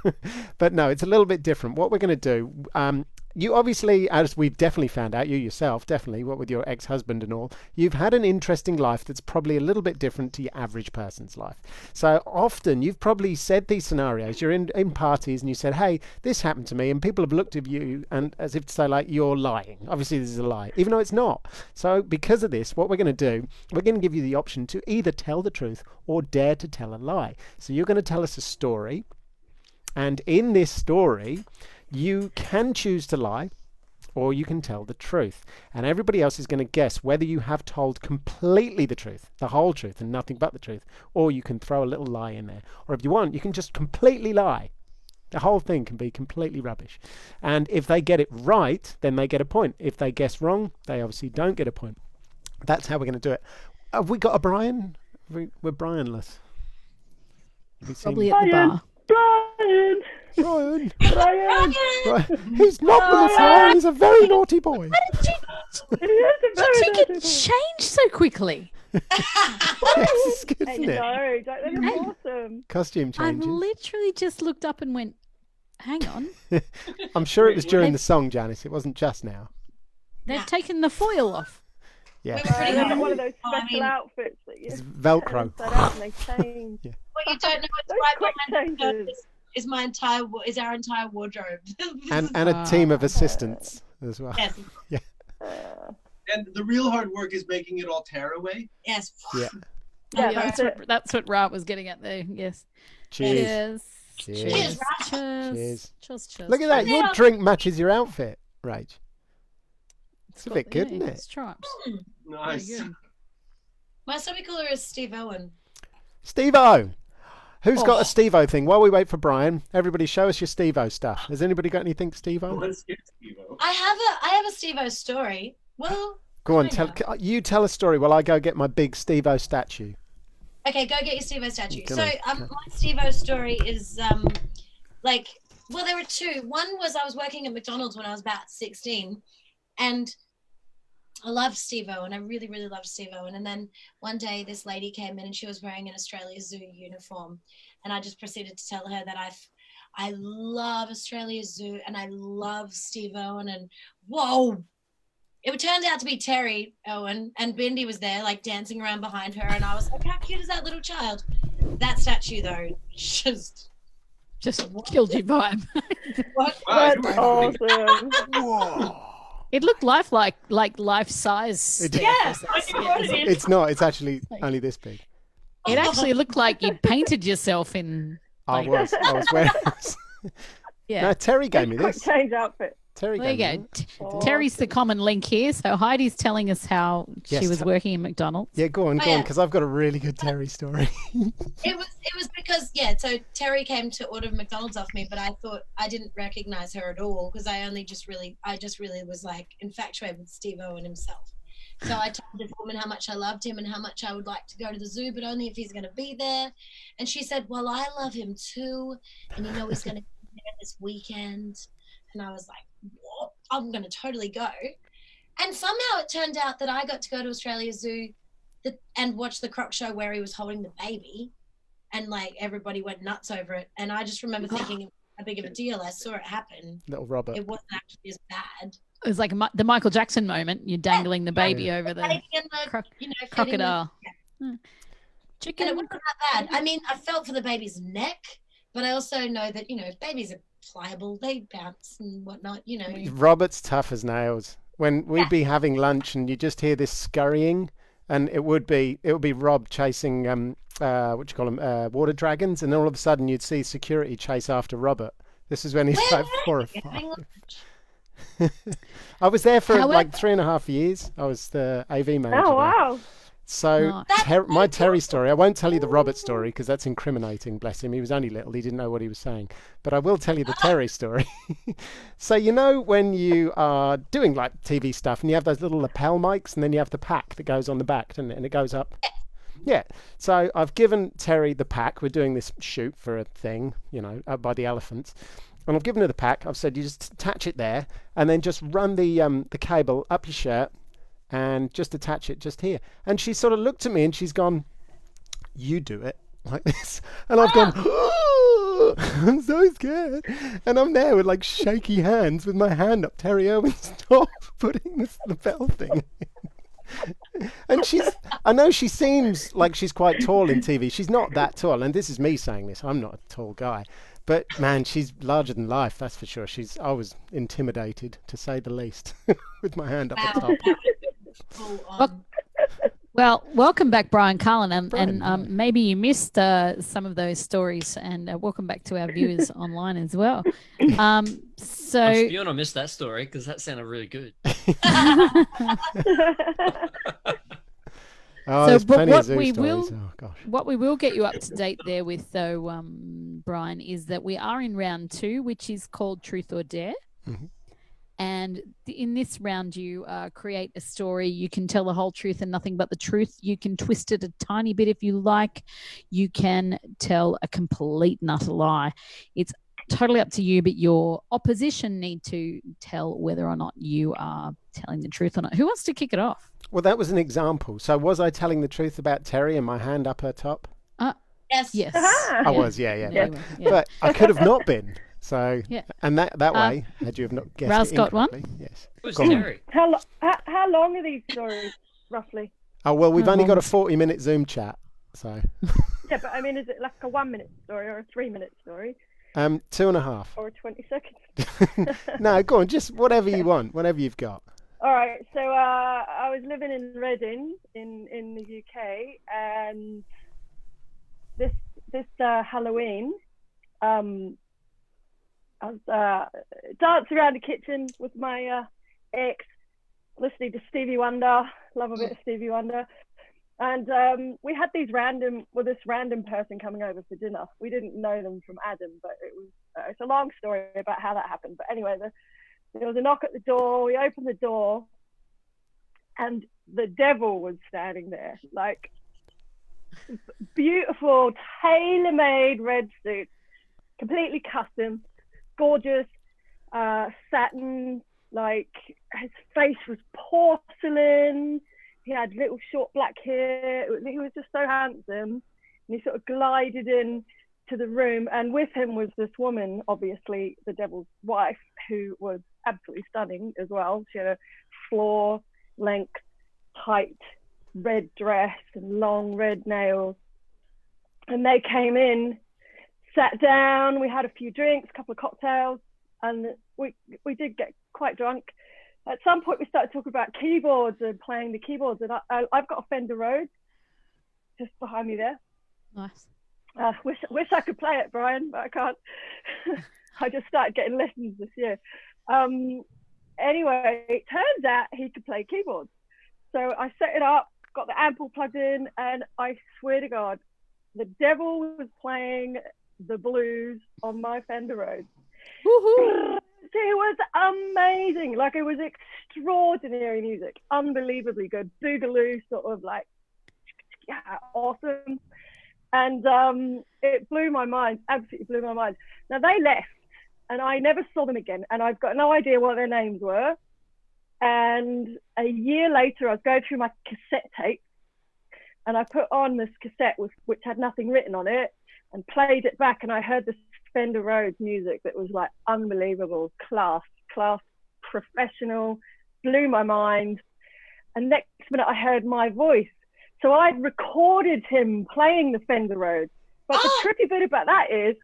But no, it's a little bit different. What we're going to do, you obviously, as we've definitely found out, you yourself, definitely, what with your ex-husband and all, you've had an interesting life that's probably a little bit different to your average person's life. So often you've probably said these scenarios, you're in parties and you said, hey, this happened to me, and people have looked at you and as if to say, like, you're lying. Obviously this is a lie, even though it's not. So because of this, what we're going to do, we're going to give you the option to either tell the truth or dare to tell a lie. So you're going to tell us a story, and in this story you can choose to lie or you can tell the truth, and everybody else is going to guess whether you have told completely the truth, the whole truth and nothing but the truth, or you can throw a little lie in there, or if you want you can just completely lie. The whole thing can be completely rubbish, and if they get it right then they get a point. If they guess wrong they obviously don't get a point. That's how we're going to do it. Have we got a Brian? We're Brianless. Have we seen- Probably at the bar. Brian! Brian. Brian! Right. He's not Melissa. He's a very naughty boy. He is a very Did you naughty boy. change so quickly? Yes, it's good, Hey, isn't it? no, don't let him awesome. Costume I've changes. literally just looked up and went, hang on, I'm sure it was during the song, Janice. It wasn't just now. they've taken the foil off. Yeah. We were pretty They've got happy. one of those Oh, I special mean- outfits that you It's turn Velcro. inside out and they change. What you don't know is Those right quick behind the changes. curtain is our entire wardrobe. And a team of assistants as well. yes, And the real hard work is making it all tear away. yes. Yeah. Yeah, Oh, that's that's what Rat was getting at there. Yes. Cheers. Cheers. Cheers. Cheers, Rat. Cheers. Cheers. Cheers. Look at that. Your Yeah. drink matches your outfit, Rach. It's a got- bit good, yeah, isn't it's it? stripes. Nice. Very good. My semi-cooler is Steve Owen. Steve-O. Who's got Oh. a Steve-O thing? While we wait for Brian, everybody show us your Steve-O stuff. Has anybody got anything Steve-O? Let's get Steve-O. I have a Steve O story. Well, Go on, kinda. you tell a story while I go get my big Steve-O statue. Okay, go get your Steve-O statue. Come So, on. my Steve-O story is like, well, there were two. One was I was working at McDonald's when I was about 16, and I loved Steve-O, and I really, really loved Steve-O. And then one day, this lady came in, and she was wearing an Australia Zoo uniform, and I just proceeded to tell her that I love Australia Zoo, and I love Steve-O, and whoa. It turned out to be Terry Owen, and Bindi was there, like dancing around behind her, and I was like, "How cute is that little child?" That statue, though, just killed your vibe. what? Wow, That's awesome. Whoa. It looked like life size. It did. Yeah, I can brought it in. It's not. It's actually only this big. It actually looked like you painted yourself in. I Like- was wearing. Yeah. No, Terry gave me Quick this. change outfit. Terry There you gave go. me that. Oh. Terry's the common link here. So Heidi's telling us how Yes, she was working in McDonald's. Yeah, go on, yeah. because I've got a really good Terry story. It was because so Terry came to order McDonald's off me, but I thought I didn't recognize her at all because I just really was like infatuated with Steve Owen himself. So I told this woman how much I loved him and how much I would like to go to the zoo, but only if he's going to be there. And she said, "Well, I love him too, and he's going to be there this weekend." And I was like, "What? I'm going to totally go." And somehow it turned out that I got to go to Australia Zoo and watch the croc show where he was holding the baby, and like everybody went nuts over it. And I just remember thinking, how big of a deal. I saw it happen. Little Robert. It wasn't actually as bad. It was like the Michael Jackson moment. You're dangling the baby over the Baby and the, croc- feeding the- crocodile. Hmm. And Chicken. it wasn't that bad. I mean, I felt for the baby's neck, but I also know that babies are pliable. They bounce and whatnot. Robert's tough as nails. When we'd be having lunch and you just hear this scurrying, and it would be Rob chasing what you call them, water dragons, and all of a sudden you'd see security chase after Robert. This is when he's Where like were 4 or you having 5. lunch? I was there for However- like 3.5 years. I was the AV manager. Oh there. wow. So Nice. my Terry story, I won't tell you the Robert story because that's incriminating, bless him. He was only little, he didn't know what he was saying. But I will tell you the Terry story. So when you are doing like TV stuff and you have those little lapel mics and then you have the pack that goes on the back, doesn't it? And it goes up. Yeah. So I've given Terry the pack. We're doing this shoot for a thing, up by the elephants. And I've given her the pack. I've said, you just attach it there and then just run the cable up your shirt and just attach it just here. And she sort of looked at me and she's gone, "You do it like this." And I've gone, "Oh, I'm so scared." And I'm there with like shaky hands with my hand up Terry Owen, stop putting this lapel thing in. And I know she seems like she's quite tall in TV. She's not that tall. And this is me saying this. I'm not a tall guy. But man, she's larger than life, that's for sure. I was intimidated, to say the least, with my hand up at top. Well, welcome back, Brian Carlon, and Brian, maybe you missed some of those stories, and welcome back to our viewers online as well. So I'm spewing I missed that story because that sounded really good. Oh, So, there's but plenty what of zoo we stories. will- Oh, gosh. what we will get you up to date there with, though, Brian, is that we are in round 2, which is called Truth or Dare. Mhm. And in this round, you create a story. You can tell the whole truth and nothing but the truth. You can twist it a tiny bit if you like. You can tell a complete and utter lie. It's totally up to you, but your opposition need to tell whether or not you are telling the truth or not. Who wants to kick it off? Well, that was an example. So was I telling the truth about Terry and my hand up her top? Yes. Yes. Ah. I was, yeah. Yeah, But, you were, yeah. but I could have not been. So, Yeah. and that way, had you have not guessed Raz it got one? incorrectly, yes. Who's Go on. Terry? How long are these stories roughly? Oh, well, we've How only got long? a 40-minute Zoom chat. So, Yeah, but I mean, is it like a 1-minute story or a 3-minute story 2.5. or a 20 seconds? No, go on, just whatever you want, whatever you've got. All right, so I was living in Reading in the UK, and this Halloween, I was dancing around the kitchen with my ex, listening to Stevie Wonder. Love a bit of Stevie Wonder. And we had this random person coming over for dinner. We didn't know them from Adam, but it's a long story about how that happened. But anyway, there was a knock at the door. We opened the door, and the devil was standing there, like beautiful, tailor-made red suit, completely custom, gorgeous, satin. Like his face was porcelain. He had little short black hair. He was just so handsome. And he sort of glided in to the room, and with him was this woman, obviously the devil's wife, who was absolutely stunning as well. She had a floor-length, tight red dress and long red nails. And they came in, sat down. We had a few drinks, a couple of cocktails, and we did get quite drunk. At some point, we started talking about keyboards and playing the keyboards. And I've got a Fender Rhodes just behind me there. Nice. Wish I could play it, Brian, but I can't. I just started getting lessons this year. Anyway, it turns out he could play keyboards. So I set it up, got the amp all plugged in, and I swear to God, the devil was playing the blues on my Fender Rhodes. Woohoo! It was amazing. Like, it was extraordinary music, unbelievably good, boogaloo, sort of like, yeah, awesome. And it blew my mind, absolutely blew my mind. Now, they left, and I never saw them again, and I've got no idea what their names were. And a year later, I was going through my cassette tape, and I put on this cassette which had nothing written on it, and played it back, and I heard this Fender Rhodes music that was like unbelievable, class, professional, blew my mind. And next minute, I heard my voice. So I'd recorded him playing the Fender Rhodes. But the trippy bit about that is,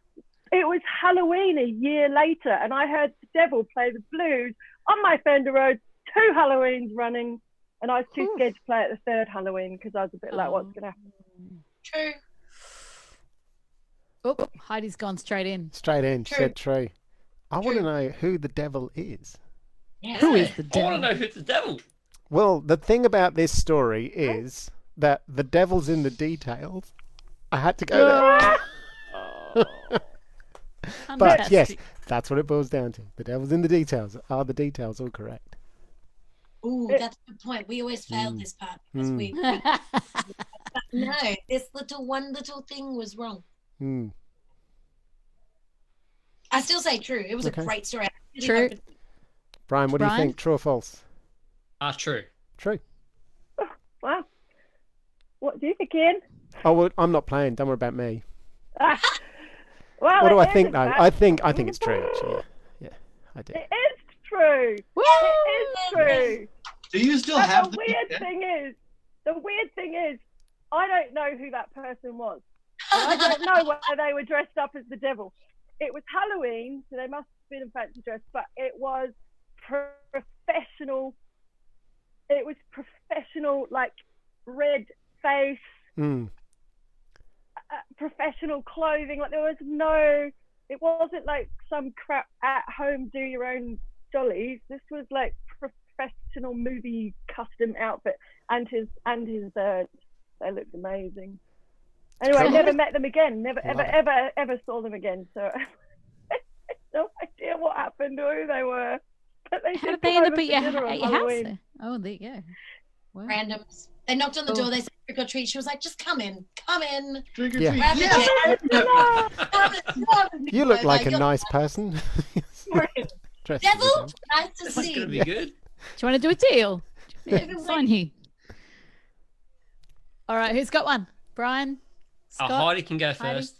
it was Halloween a year later, and I heard the devil play the blues on my Fender Rhodes 2 Halloweens running, and I was too scared to play it the 3rd Halloween because I was a bit like, what's going to happen? True. Oh, Heidi's gone straight in. Straight in, True. said true. I want to know who the devil is. Yeah. Who is the I devil? want to know who's the devil. Well, the thing about this story is that the devil's in the details. I had to go there. But yes, Fantastic. that's what it boils down to. The devil's in the details. Are the details all correct? Ooh, that's a good point. We always failed this part because we no, this one little thing was wrong. Hmm. I still say true. It was Okay. a great story. I really True. hope it- Brian, what do you Brian? think? True or false? True. True. Wow. What do you think, Ian? Oh, well, I'm not playing. Don't worry about me. Well, What do it I think isn't though? that. I think it's true actually. Yeah, I do. It is true. Woo! It is true. Do you still But have the the weird thing is, I don't know who that person was. And I don't know whether they were dressed up as the devil. It was Halloween, so they must have been in fancy dress, but it was professional. It was professional, like red face, Hmm. professional clothing. Like it wasn't like some crap at home do your own dollies. This was like professional movie custom outfit, and his bird. They looked amazing. Anyway, I never met them again. Never ever saw them again. So I have no idea what happened or who they were. But they How did did they come end up over at for your, dinner on at your house? Halloween. There? Oh, there you go. Wow. randoms. They knocked on the door. They said trick or treat. She was like, "Just come in, come in." Trick or Yeah. treat. Grab the Yeah. chair. Come. You look like a you're nice person. Dressed as a devil. Nice to That's see going to you. be good. Do you want to do a deal? Yeah, Yeah. sign here. All right, who's got one? Brian? Scott? Heidi can go Heidi? first.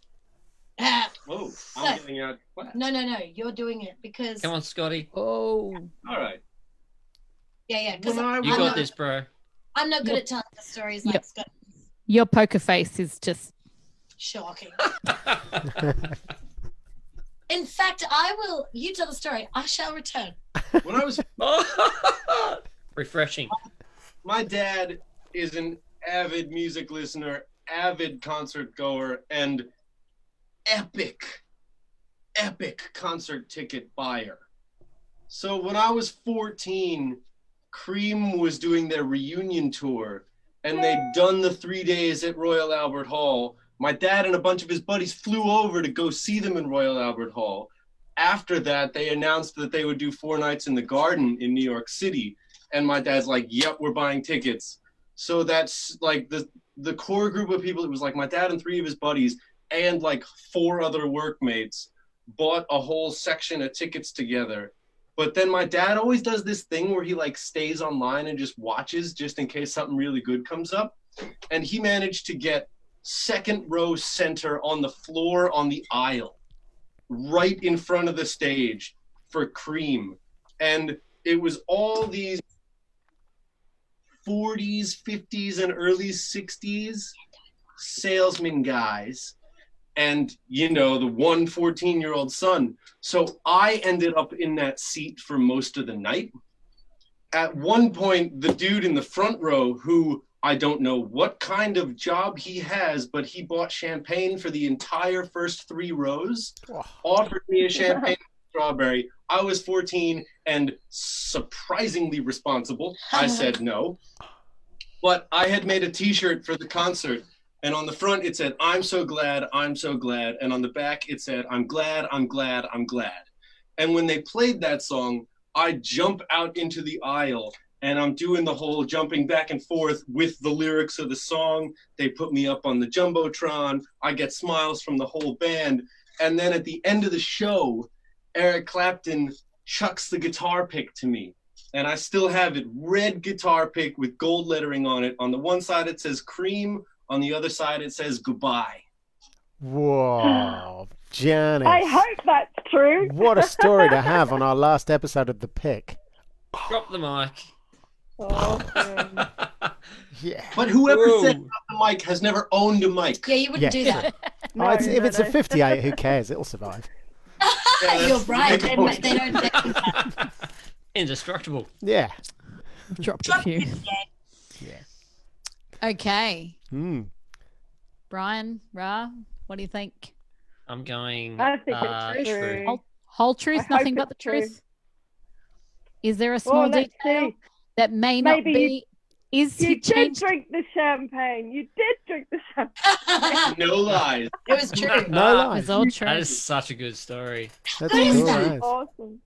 Ah, Oh, I'm getting out. What? no. You're doing it because Come on, Scotty. Oh. All right. yeah. Because When I You was- got this, bro. I'm not good at telling the stories like Yep. Scott. Your poker face is just... Shocking. In fact, I will. You tell the story. I shall return. When I was, Refreshing. my dad is an avid music listener, avid concert goer, and epic concert ticket buyer. So when I was 14, Cream was doing their reunion tour, and they'd done the 3 days at Royal Albert Hall. My dad and a bunch of his buddies flew over to go see them in Royal Albert Hall. After that, they announced that they would do 4 nights in the Garden in New York City. And my dad's like, yep, we're buying tickets. So that's like the core group of people. It was like my dad and 3 of his buddies and like 4 other workmates bought a whole section of tickets together. But then my dad always does this thing where he like stays online and just watches just in case something really good comes up. And he managed to get second row center on the floor on the aisle, right in front of the stage for Cream. And it was all these 40s, 50s, and early 60s salesman guys. And, you know, the 14-year-old son. So I ended up in that seat for most of the night. At one point, the dude in the front row, who I don't know what kind of job he has, but he bought champagne for the entire first 3 rows, offered me a champagne strawberry. I was 14 and surprisingly responsible. I said no. But I had made a t-shirt for the concert. And on the front, it said, I'm so glad, I'm so glad. And on the back, it said, I'm glad, I'm glad, I'm glad. And when they played that song, I jump out into the aisle and I'm doing the whole jumping back and forth with the lyrics of the song. They put me up on the Jumbotron. I get smiles from the whole band. And then at the end of the show, Eric Clapton chucks the guitar pick to me. And I still have it, red guitar pick with gold lettering on it. On the one side, it says Cream. On the other side, it says goodbye. Whoa, Janice. I hope that's true. What a story to have on our last episode of The Pick. Drop the mic. Awesome. Yeah. But whoever said drop the mic has never owned a mic. Yeah, you wouldn't do that. No, If no, it's a no. 58, who cares? It'll survive. You're that's right. the They point. don't. Indestructible. Yeah. Dropped a few. Yeah. Okay. Hmm. Brian, Ra, what do you think? I'm going I think it's true. true. Whole truth, I hope nothing but the it's true. truth? Is there a small let's detail see. that may not Maybe be? Is You he did changed? drink the champagne. You did drink the champagne. No lies. It was true. No lies. It's all true. That is such a good story. That's What is cool, that? right? Awesome.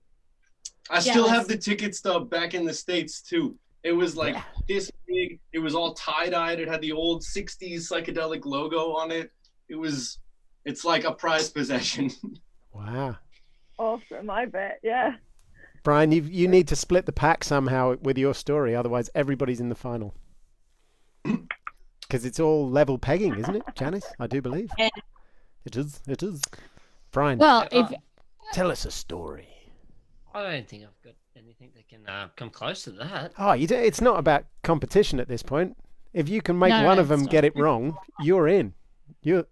I still Yes. have the ticket stub back in the States too. It was like this big. It was all tie-dyed. It had the old 60s psychedelic logo on it. It's like a prized possession. Wow. Awesome. I bet. Yeah. Brian, you need to split the pack somehow with your story, otherwise everybody's in the final. Because it's all level pegging, isn't it, Janice? I do believe. Yeah. It is. It is. Brian, Well, if tell us a story. I don't think I've got anything that can come close to that. Oh, it's not about competition at this point. If you can make No, one no, of them it's get not. it wrong, you're in. You're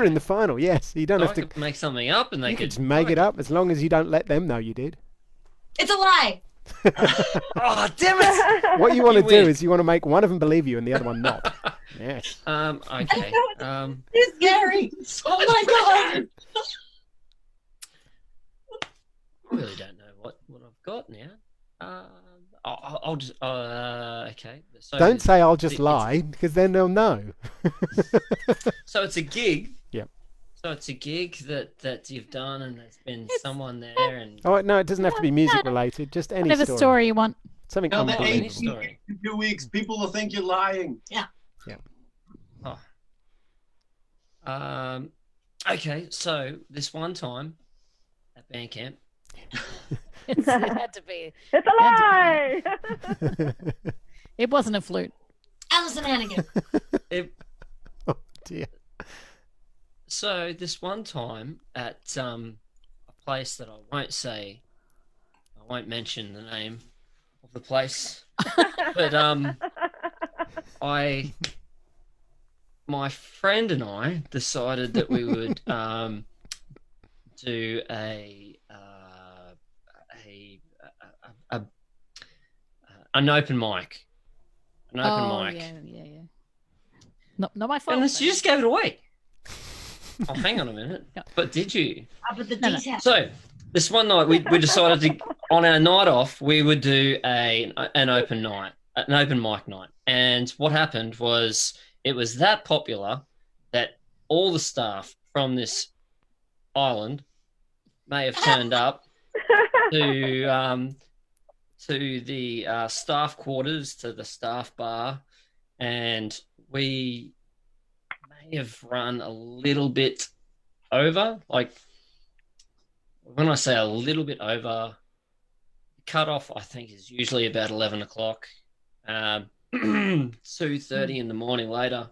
in the final. Yes, you don't So have I to. could make something up and they You could can just make it up as long as you don't let them know you did. It's a lie. Oh, damn it! What you want to You do win. is you want to make one of them believe you and the other one not. Yes. Okay. It's scary. Oh my god. I really don't know what I've got now. I'll just okay. So Don't say I'll just it's- lie, because then they'll know. So it's a gig. Yep. So it's a gig that you've done, and there's been someone there, and Oh no, it doesn't have to be music related. Just any whatever story you want. Something Tell the Any unbelievable. story. in 2 weeks, people will think you're lying. Okay. So this one time at band camp, It had to be. It's a lie. It wasn't a flute. Alison Hannigan. it, Oh dear. so this one time at a place that I won't mention the name of the place, but my friend and I decided that we would do an open mic. An open mic. Yeah. Not my fault. And you just gave it away. Oh, hang on a minute. No. But did you? But the No. details. So this one night we decided to, on our night off, we would do an open mic night. And what happened was it was that popular that all the staff from this island may have turned up to the staff quarters, to the staff bar, and we may have run a little bit over. Like, when I say a little bit over, cutoff I think is usually about 11 o'clock. 2:30 in the morning later,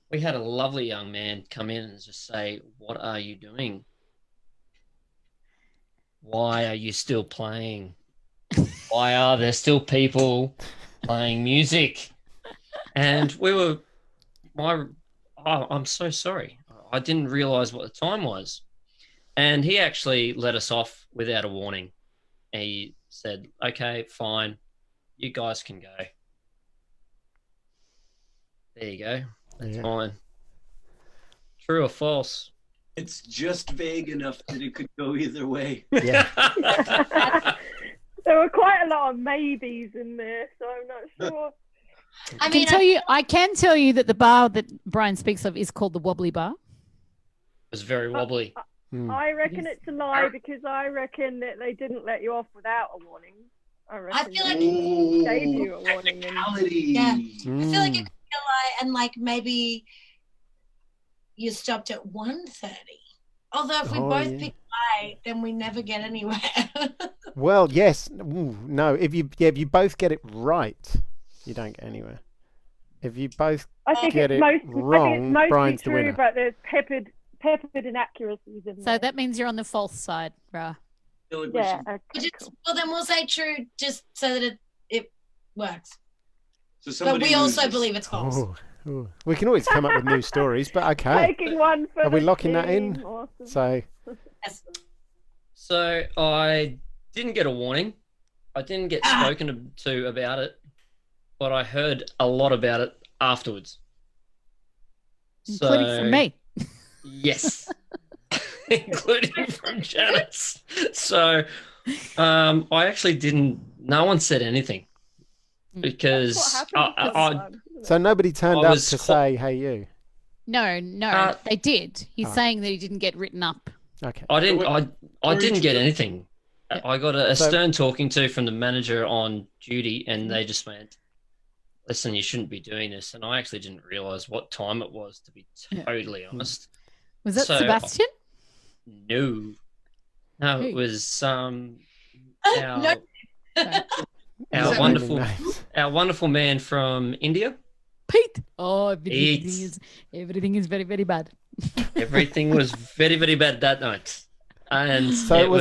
we had a lovely young man come in and just say, "What are you doing? Why are you still playing? Why are there still people playing music?" And we were, I'm so sorry. I didn't realize what the time was. And he actually let us off without a warning. He said, "Okay, fine. You guys can go." There you go. That's fine. True or false? It's just vague enough that it could go either way. Yeah. There were quite a lot of maybes in there, so I'm not sure. I can tell you that the bar that Brian speaks of is called the Wobbly Bar. It was very wobbly. I reckon it's a lie because I reckon that they didn't let you off without a warning. I reckon feel like they gave you a warning. Technicality. Yeah. I feel like it could be a lie, and like maybe you stopped at 1:30. Although if we both pick lie, then we never get anywhere. Well, yes. Ooh, no, if you both get it right, you don't get anywhere. If you both get it wrong, Brian's the winner. But there's peppered inaccuracies in there. So that means you're on the false side, Ra. Yeah. Okay, cool. Well, then we'll say true just so that it works. So But we also believe it's false. Ooh. We can always come up with new stories, but okay. Taking one for Are we the locking that team. in? Awesome. So I didn't get a warning. I didn't get spoken to about it, but I heard a lot about it afterwards. Including from me. Yes. Including from Janice. So I actually didn't, no one said anything because so nobody turned up to say, "Hey, you." No, they did. He's saying that he didn't get written up. Okay. I didn't get anything. I got a stern talking to from the manager on duty, and they just went, "Listen, you shouldn't be doing this." And I actually didn't realize what time it was, to be totally honest. Was that Sebastian? No, it was our wonderful man from India, Pete. Oh, everything is very, very bad. Everything was very, very bad that night, and so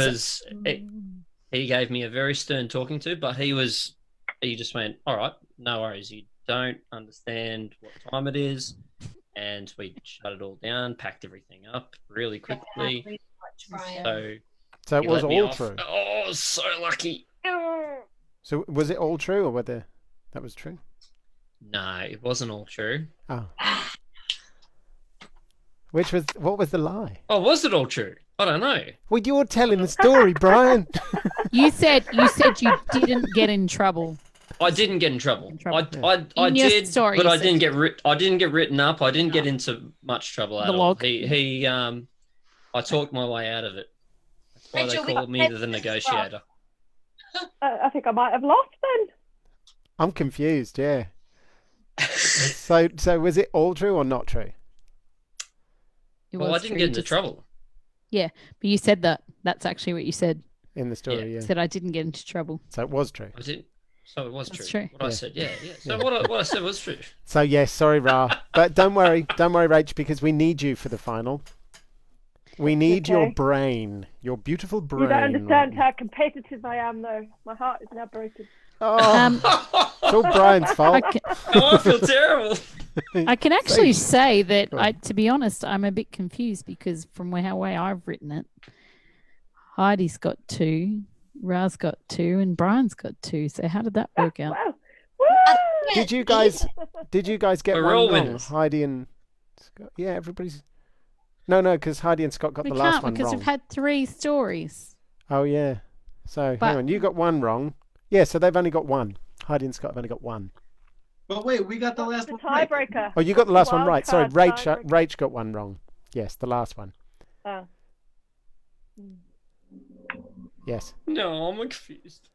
he gave me a very stern talking to, but he just went, "All right, no worries. You don't understand what time it is." And we shut it all down, packed everything up really quickly. So it was all true. Oh, so lucky. So was it all true, or whether that was true? No, it wasn't all true. Oh. What was the lie? Oh, was it all true? I don't know. Well, you're telling the story, Brian. You said you didn't get in trouble. I didn't get in trouble. I In your did, story, but you I said didn't get written up. I didn't get into much trouble at The all. log. I talked my way out of it. That's why Rachel, they called me the negotiator. I think I might have lost then. I'm confused. Yeah. So was it all true or not true? Well, I didn't get into trouble. Yeah, but you said that. That's actually what you said. In the story, You yeah. said I didn't get into trouble. So it was true. I didn't. So it was That's true. true. What I said, yeah. So what I said was true. So yes, sorry, Ra, but don't worry, Rach, because we need you for the final. We need your brain, your beautiful brain. You don't understand how competitive I am, though. My heart is now broken. Oh, it's all Brian's fault. I feel terrible. I can actually say that, to be honest, I'm a bit confused because from the way I've written it, Heidi's got 2, Ra's got 2, and Brian's got 2. So how did that work out? Wow. Did you guys get We're one all wrong? winners. Heidi and Scott? Yeah, everybody's. No, because Heidi and Scott got We the can't last one because wrong. we've had 3 stories. Oh yeah. So But- hang on, you got one wrong. Yeah, so they've only got one. Heidi and Scott have only got one. But wait, we got the last The one right. tiebreaker. Oh, you got the last one Wild right. Sorry, card Rach. tiebreaker. Rach got one wrong. Yes, the last one. Oh. Yes. No, I'm confused.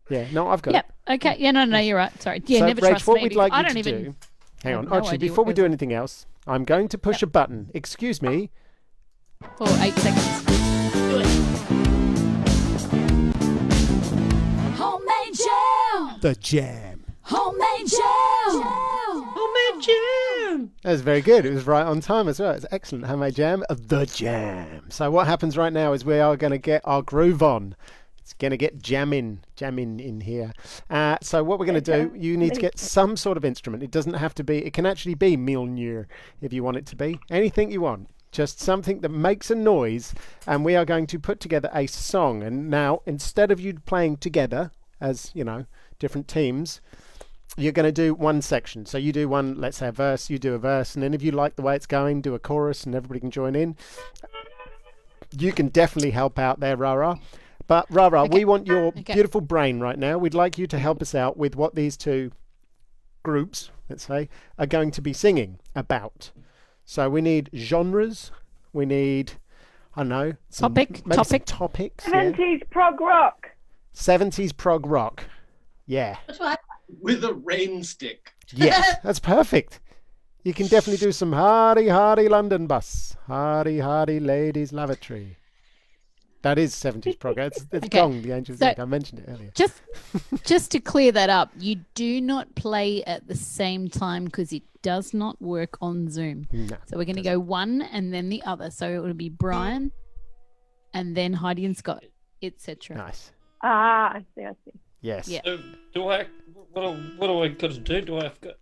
Yeah, no, I've got Yep. it. Okay. Yeah, no, you're right. Sorry. Yeah, So, never Rach, trust what me. we'd like I you don't to even. do... Hang on. have no Actually, idea before what we do goes on. anything else, I'm going to push a button. Excuse me. For 8 seconds. Do it. Homemade jam. The jam. Homemade jam. Homemade jam. That was very good. It was right on time as well. It's excellent. Homemade jam. The jam. So what happens right now is we are going to get our groove on. It's going to get jamming in here. So what we're going to do, you need to get some sort of instrument. It doesn't have to be, it can actually be Mjolnir if you want it to be. Anything you want. Just something that makes a noise. And we are going to put together a song. And now, instead of you playing together as, you know, different teams, you're going to do one section. So you do one, let's say a verse, you do a verse. And then if you like the way it's going, do a chorus and everybody can join in. You can definitely help out there, Rara. But Rara, we want your beautiful brain right now. We'd like you to help us out with what these two groups, let's say, are going to be singing about. So we need genres. We need, I don't know, some topics. 70s prog rock. 70s prog rock. Yeah. That's what With a rain stick. Yes, that's perfect. You can definitely do some hardy, hardy London bus. Hardy, hardy ladies lavatory. That is 70s prog. It's Gong, the Angels Inc. I mentioned it earlier. Just to clear that up, you do not play at the same time because it does not work on Zoom. No, so we're going to go one and then the other. So it would be Brian and then Heidi and Scott, etc. Nice. I see. Yes. Yeah. So do I? What do I got to do? Do I have got?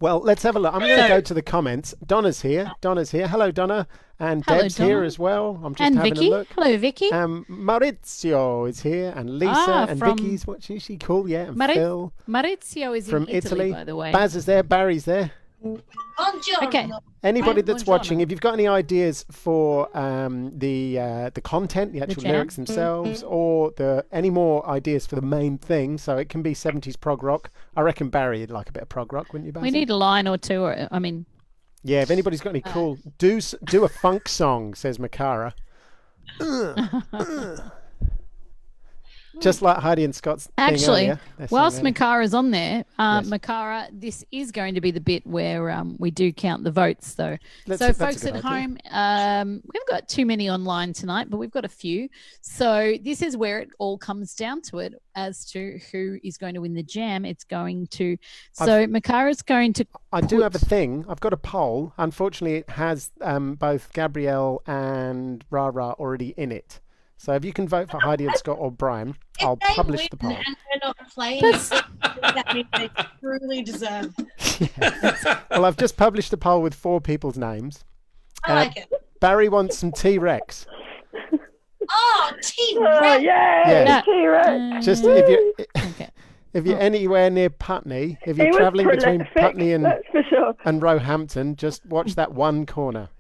Well, let's have a look. I'm going to go to the comments. Donna's here. Hello, Donna. And Hello, Deb's Donna. here as well. I'm just And having Vicky. a look. Hello, Vicky. Maurizio is here. And Lisa. And from- Vicky's, what's she called? Yeah. And Mari- Phil Maurizio is from in Italy, by the way. Baz is there. Barry's there. Buongiorno. Okay. Anybody Right, that's buongiorno. watching, if you've got any ideas for the content, the actual jam. lyrics themselves, or any more ideas for the main thing, so it can be 70s prog rock. I reckon Barry would like a bit of prog rock, wouldn't you, Barry? We need a line or two. Yeah, if anybody's got any cool, do a funk song, says Makara. Just like Heidi and Scott's thing Actually, earlier. Their song whilst earlier. Makara's on there, Yes. Makara, this is going to be the bit where we do count the votes, though. That's So, a folks good at idea. home, we've got too many online tonight, but we've got a few. So, this is where it all comes down to it as to who is going to win the jam. It's going to. So, Makara's going to. I do have a thing. I've got a poll. Unfortunately, it has both Gabrielle and Rara already in it. So if you can vote for Heidi and Scott or Brian, I'll If they publish the win poll. and we're not playing, that means they truly deserve. Well, I've just published the poll with 4 people's names. I like it. Barry wants some T-Rex. Oh, Oh, T-Rex. Yeah. yeah, T-Rex. Just if you're anywhere near Putney, if you're He was travelling between prolific, Putney that's for sure. and Roehampton, just watch that one corner.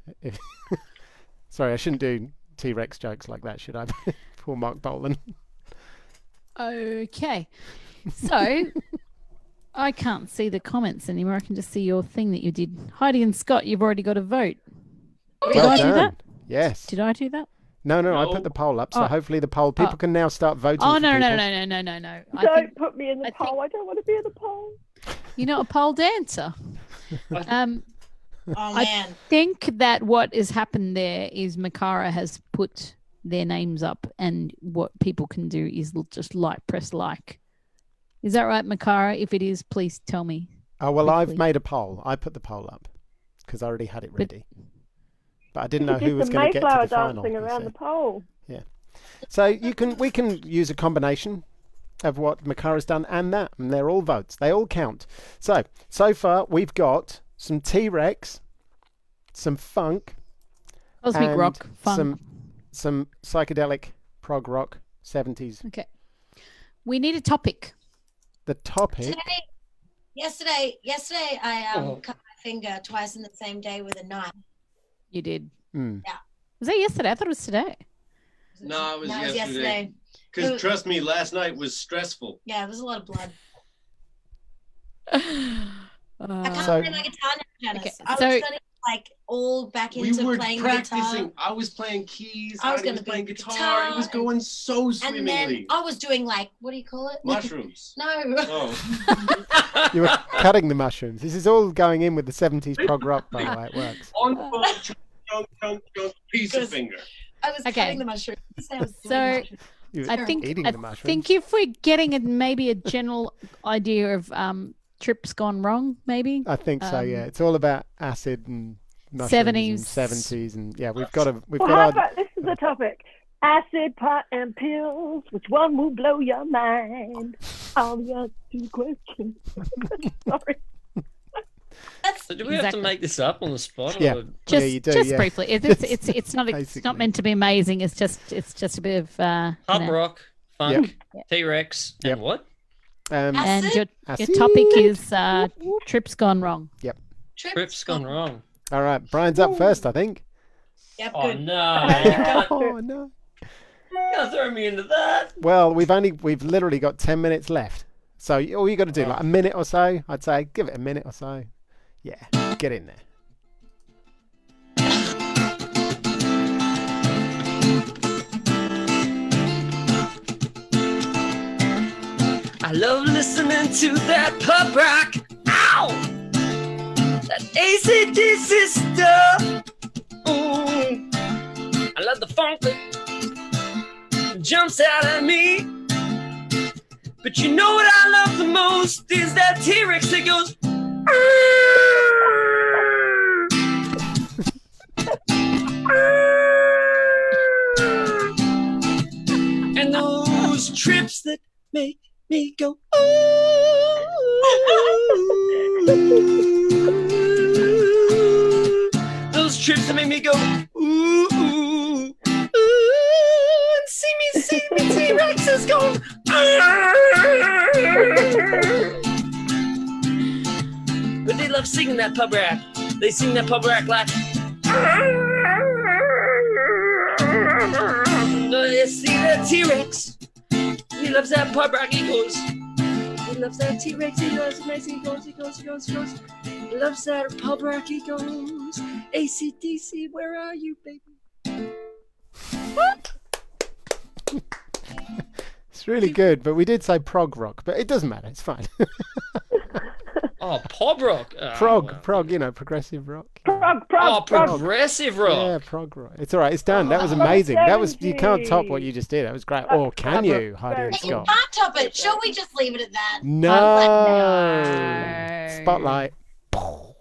Sorry, I shouldn't do T-Rex jokes like that, should I? Poor Mark Bolan. Okay. So, I can't see the comments anymore. I can just see your thing that you did. Heidi and Scott, you've already got a vote. Did Well I do done. that? Yes. Did I do that? No, I No. put the poll up, so Oh. hopefully the poll people can now start voting. Oh, for no. people. I Don't think put me in the I poll. I don't want to be in the poll. you're not a pole dancer. Oh, I man. think that what has happened there is Makara has put their names up, and what people can do is just press like. Is that right, Makara? If it is, please tell me. Oh, well, I've quickly. made a poll. I put the poll up because I already had it ready. But I didn't know You who did was the going to get to Mayflower the final. dancing you around see. the pole. So we can use a combination of what Makara's done and that, and they're all votes. They all count. So far we've got some T-Rex, some funk, Cosmic and rock, funk. some psychedelic prog rock 70s. Okay. We need a topic. The topic. Yesterday, I cut my finger twice in the same day with a knife. You did. Mm. Was that yesterday? I thought it was today. No, it was That was yesterday. It Because was- trust me, last night was stressful. Yeah, it was a lot of blood. Uh, I can't So- play my guitar now, Janice. Okay, I was so- studying like all back We into were playing practicing. guitar. I was playing keys. I was Heidi gonna be playing guitar. guitar It was going so And swimmingly. then I was doing like, what do you call it? Mushrooms. No. Oh. You were cutting the mushrooms. This is all going in with the 70s prog rock, by the way. It works. On the phone, chunk, piece of finger. I was Okay. cutting the mushrooms. I was doing So- mushrooms. You were I think eating I the mushrooms. think if we're getting maybe a general idea of trips gone wrong, maybe. I think so. Yeah, it's all about acid and mushrooms 70s. and 70s, and yeah, we've got Well, how about this is the topic: acid, pot, and pills. Which one will blow your mind? All the answers to the question. Sorry. So do we have to Exactly. make this up on the spot? Yeah. Or... Just, you do, just yeah. briefly. It's not Basically. meant to be amazing. It's just a bit of Pub rock, funk, Yep. T-Rex, Yep. and what? and Acid? your Acid. topic is trips gone wrong. Trips gone wrong. All right, Brian's up first, I think. Yep, Oh good. no! You can't, Oh no. can't throw me into that. Well, we've literally got 10 minutes left. So all you got to do, like a minute or so, I'd say, give it a minute or so. Yeah, get in there. I love listening to that pub rock. Ow! That AC/DC stuff. Ooh. I love the funk that jumps out at me. But you know what I love the most is that T-Rex that goes. And those trips that make me go ooh. Those trips that make me go ooh, ooh, ooh. And see me T-Rex is going but they love singing that pub rap. They sing that pub rap like no, you see that T-Rex. He loves that pub rock. He goes. He loves that T-Rex. He loves amazing. He goes. He loves that pub rock. He goes. AC/DC, where are you, baby? It's really good, but we did say prog rock, but it doesn't matter. It's fine. Oh, pub rock. Oh, prog, well. you know, progressive rock. Prog, Oh, prog. progressive Yeah, rock. prog rock. It's all right. It's done. That was Oh, amazing. That was you can't top 70s. what you just did. That was great. Or can you, Heidi and You Scott? can't top it. Shall we just leave it at that? No. No. Spotlight. Oh,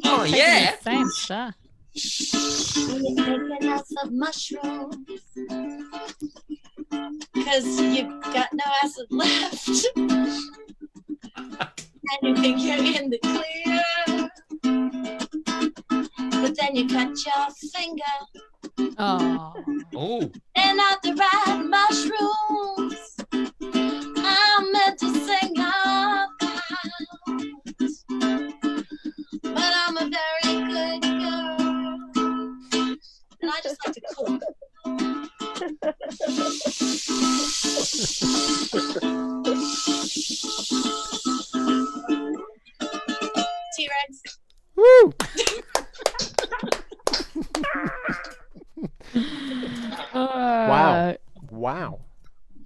Oh yeah. same stuff. Making lots of mushrooms. Because you've got no acid left. And you think you're in the clear. But then you cut your finger. Oh, Oh. And not the right mushrooms. I'm meant to sing about. But I'm a very good girl. And I just like to cook. T-Rex. Woo! wow. Wow.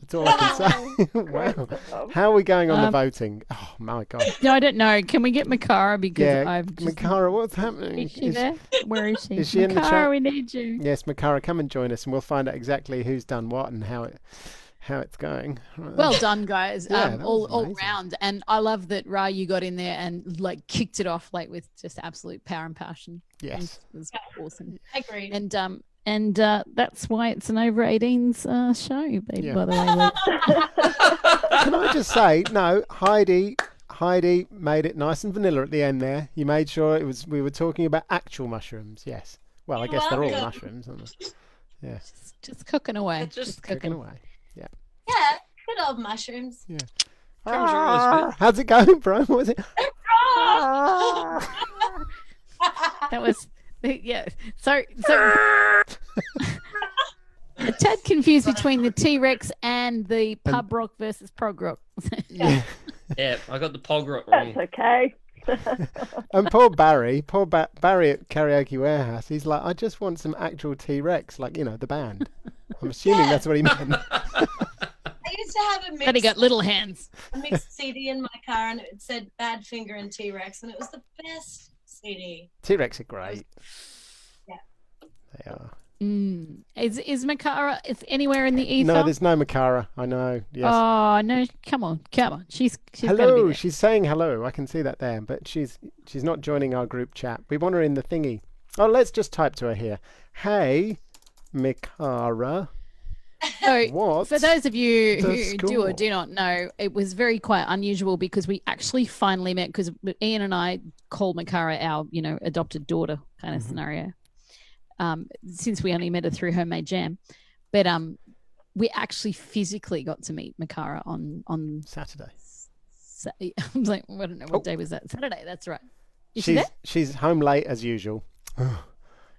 That's all I can say. Wow. How are we going on the voting? Oh my god. No, I don't know. Can we get Makara because Yeah, I've just... Makara, what's happening? Is she there? Where is she? is she in the Makara, chat? we need you. Yes, Makara, come and join us, and we'll find out exactly who's done what and how it's going. Well done, guys. Yeah, that was All amazing. round, and I love that Ryu got in there and like kicked it off like with just absolute power and passion. Yes. It was awesome. Agreed. And that's why it's an over 18s show. Yeah. By the way, Can I just say, no, Heidi made it nice and vanilla at the end there. You made sure we were talking about actual mushrooms. Yes. Well, I You're guess they're all welcome. mushrooms, aren't they? Yeah. just cooking away. Just Cooking away. Yeah, good old mushrooms. Drums are always good. How's it going, bro? What was it? That was yeah. So a tad confused between the T-Rex and the pub rock versus prog rock. Yeah. Yeah, I got the pog rock wrong. That's okay. And poor Barry at Karaoke Warehouse, he's like, I just want some actual T-Rex, like, the band. I'm assuming that's what he meant. I used to have But he got little hands. a mixed CD in my car, and it said Badfinger and T-Rex, and it was the best CD. T-Rex are great. Yeah. They are. Is Makara anywhere in the ether? No, there's no Makara. I know. Yes. Oh no! Come on! She's gotta be Hello. there. She's saying hello. I can see that there, but she's not joining our group chat. We want her in the thingy. Oh, let's just type to her here. Hey, Makara. So, What? for those of you the who do score? or do not know, it was very quite unusual because we actually finally met, because Ian and I call Makara our, adopted daughter kind of scenario. Since we only met her through Homemade Jam, but we actually physically got to meet Makara on Saturday. I was like, I don't know what day was that. Saturday. That's right. Is she She's there? she's home late as usual.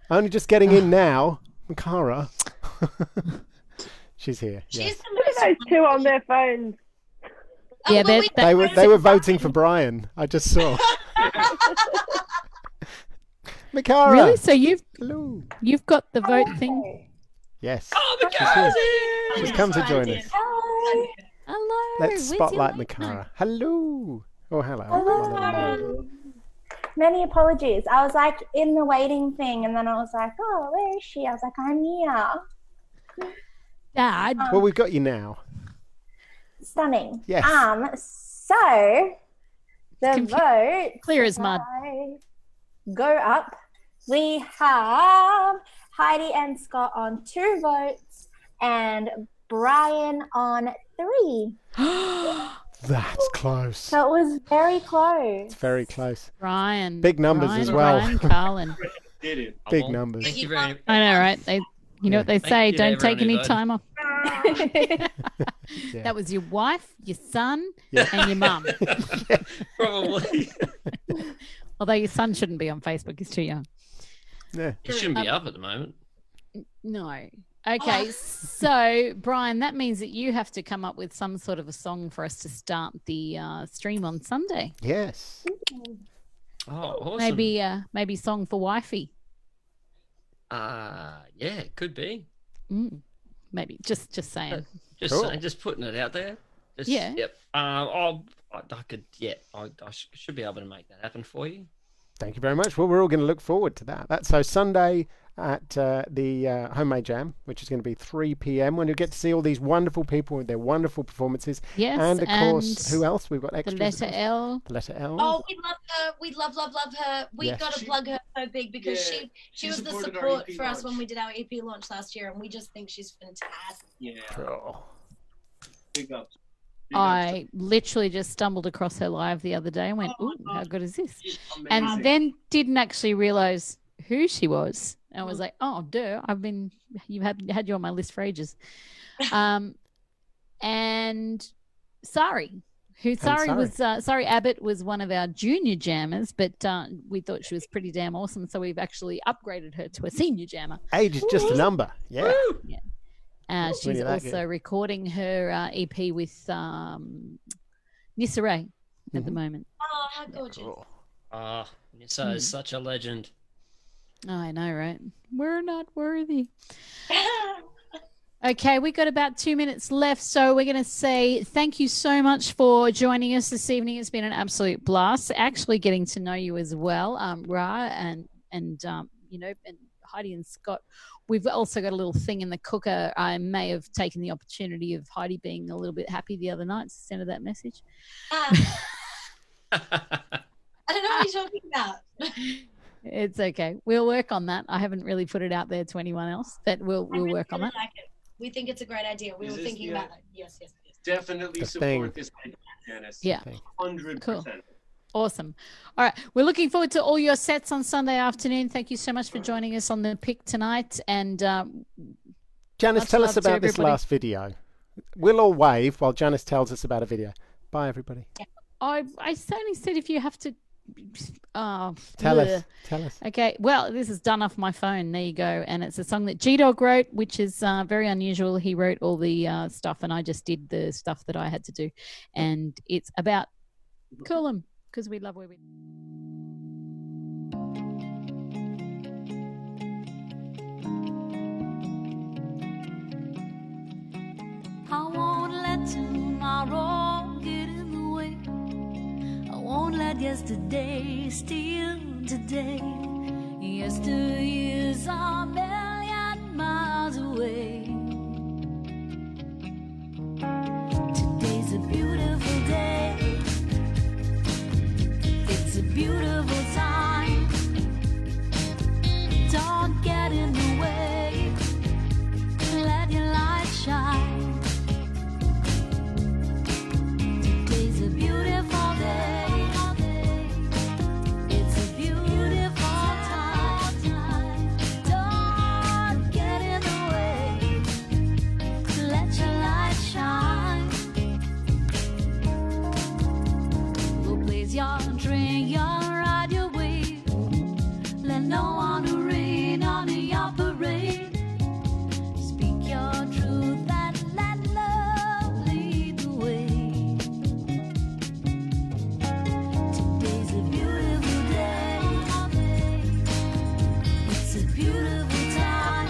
Only just getting in now, Makara. She's here. She's Yes. the Look most at those two on their phones. Yeah, well, They were voting for Brian. I just saw. Makara. Really? So Hello. you've got the vote thing. Yes. Oh, the She's here. girls! She's come to join us. Hello. Let's where's your spotlight mic? Makara. Hello. Oh, hello. Hello. Many apologies. I was like in the waiting thing, and then I was like, "Oh, where is she?" I was like, "I'm here." Dad. Well, we've got you now. Stunning. Yes. So the vote Clear as mud. go up. We have Heidi and Scott on 2 votes, and Brian on 3. That's close. So it was very close. It's very close. Brian. Big numbers Brian, as well. Brian, Carlon. Did it. Big well, numbers. Thank you very much. I know, right? You know what they Thank say, you to don't take everyone any who time off. Yeah. That was your wife, your son, Yeah. and your mum. Probably. Although your son shouldn't be on Facebook, he's too young. Yeah. He shouldn't be up at the moment. No. Okay, so Brian, that means that you have to come up with some sort of a song for us to start the stream on Sunday. Yes. Oh, awesome. Maybe song for wifey. Yeah, it could be. Maybe just saying. Just Cool. saying, just putting it out there. Just, Yeah. Yep. I could. Yeah. I should be able to make that happen for you. Thank you very much. Well, we're all going to look forward to that. That's so Sunday at the Homemade Jam, which is going to be 3 p.m. when you get to see all these wonderful people with their wonderful performances. Yes, And of course, who else? We've got The extras. letter L. The letter L. Oh, we love her. We love her. We Yes. got to plug her so big because Yeah, she she was the supported our support EP for us launch. when we did our EP launch last year, and we just think she's fantastic. Yeah. Oh. Big ups. I literally just stumbled across her live the other day and went, "Ooh, how good is this?" She's And amazing. then didn't actually realize who she was. And I was like, "Oh, duh! You've had you on my list for ages." And Sari, Sari Abbott was one of our junior jammers, but we thought she was pretty damn awesome, so we've actually upgraded her to a senior jammer. Age is just a number. Yeah. She's Really that also good. recording her EP with Nissa Ray at the moment. Oh, how gorgeous. Cool. Nissa is such a legend. Oh, I know, right? We're not worthy. Okay, we got about 2 minutes left, so we're going to say thank you so much for joining us this evening. It's been an absolute blast, actually getting to know you as well, Ra, and Heidi and Scott. We've also got a little thing in the cooker. I may have taken the opportunity of Heidi being a little bit happy the other night to send her that message. I don't know what you're talking about. It's okay. We'll work on that. I haven't really put it out there to anyone else, but we'll work on that. Like it. We think it's a great idea. We Is were this thinking the- about it. Yes. Definitely The support thing. this idea, Janice. Yeah. 100%. Cool. Awesome. All right. We're looking forward to all your sets on Sunday afternoon. Thank you so much for joining us on the pick tonight. And Janice, much tell love us to about this everybody. last video. We'll all wave while Janice tells us about a video. Bye, everybody. I only said if you have to. Tell bleh. us. Tell us. Okay, well, this is done off my phone. There you go. And it's a song that G-Dog wrote, which is very unusual. He wrote all the stuff, and I just did the stuff that I had to do. And it's about Call them because we love where we. I won't let tomorrow get in the way. I won't let yesterday steal today. Yesteryears are a million miles away. Today's a beautiful day. It's a beautiful time. Don't get in the way. Let your light shine. Today's a beautiful day. It's a beautiful time. Don't get in the way. Let your light shine. Go place your drink, your ride your way. Let no one rain on your parade. Speak your truth and let love lead the way. Today's a beautiful day. It's a beautiful time.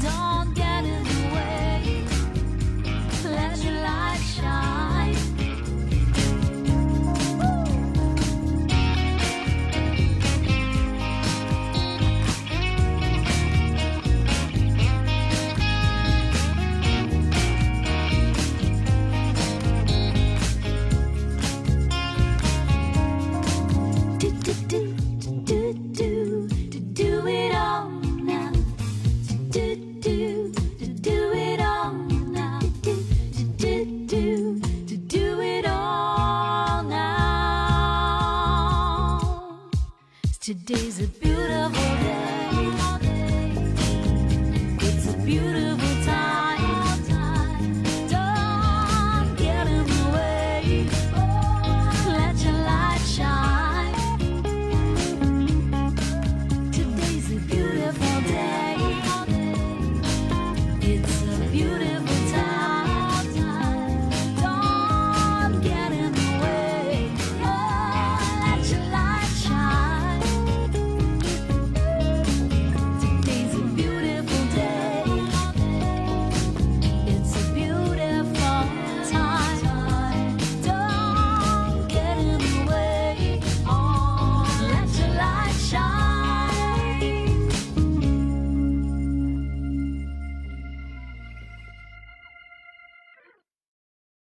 Don't get in the way. Let your light shine. Do it all now. Do it all now. Do it all now. Today's a beautiful day. It's a beautiful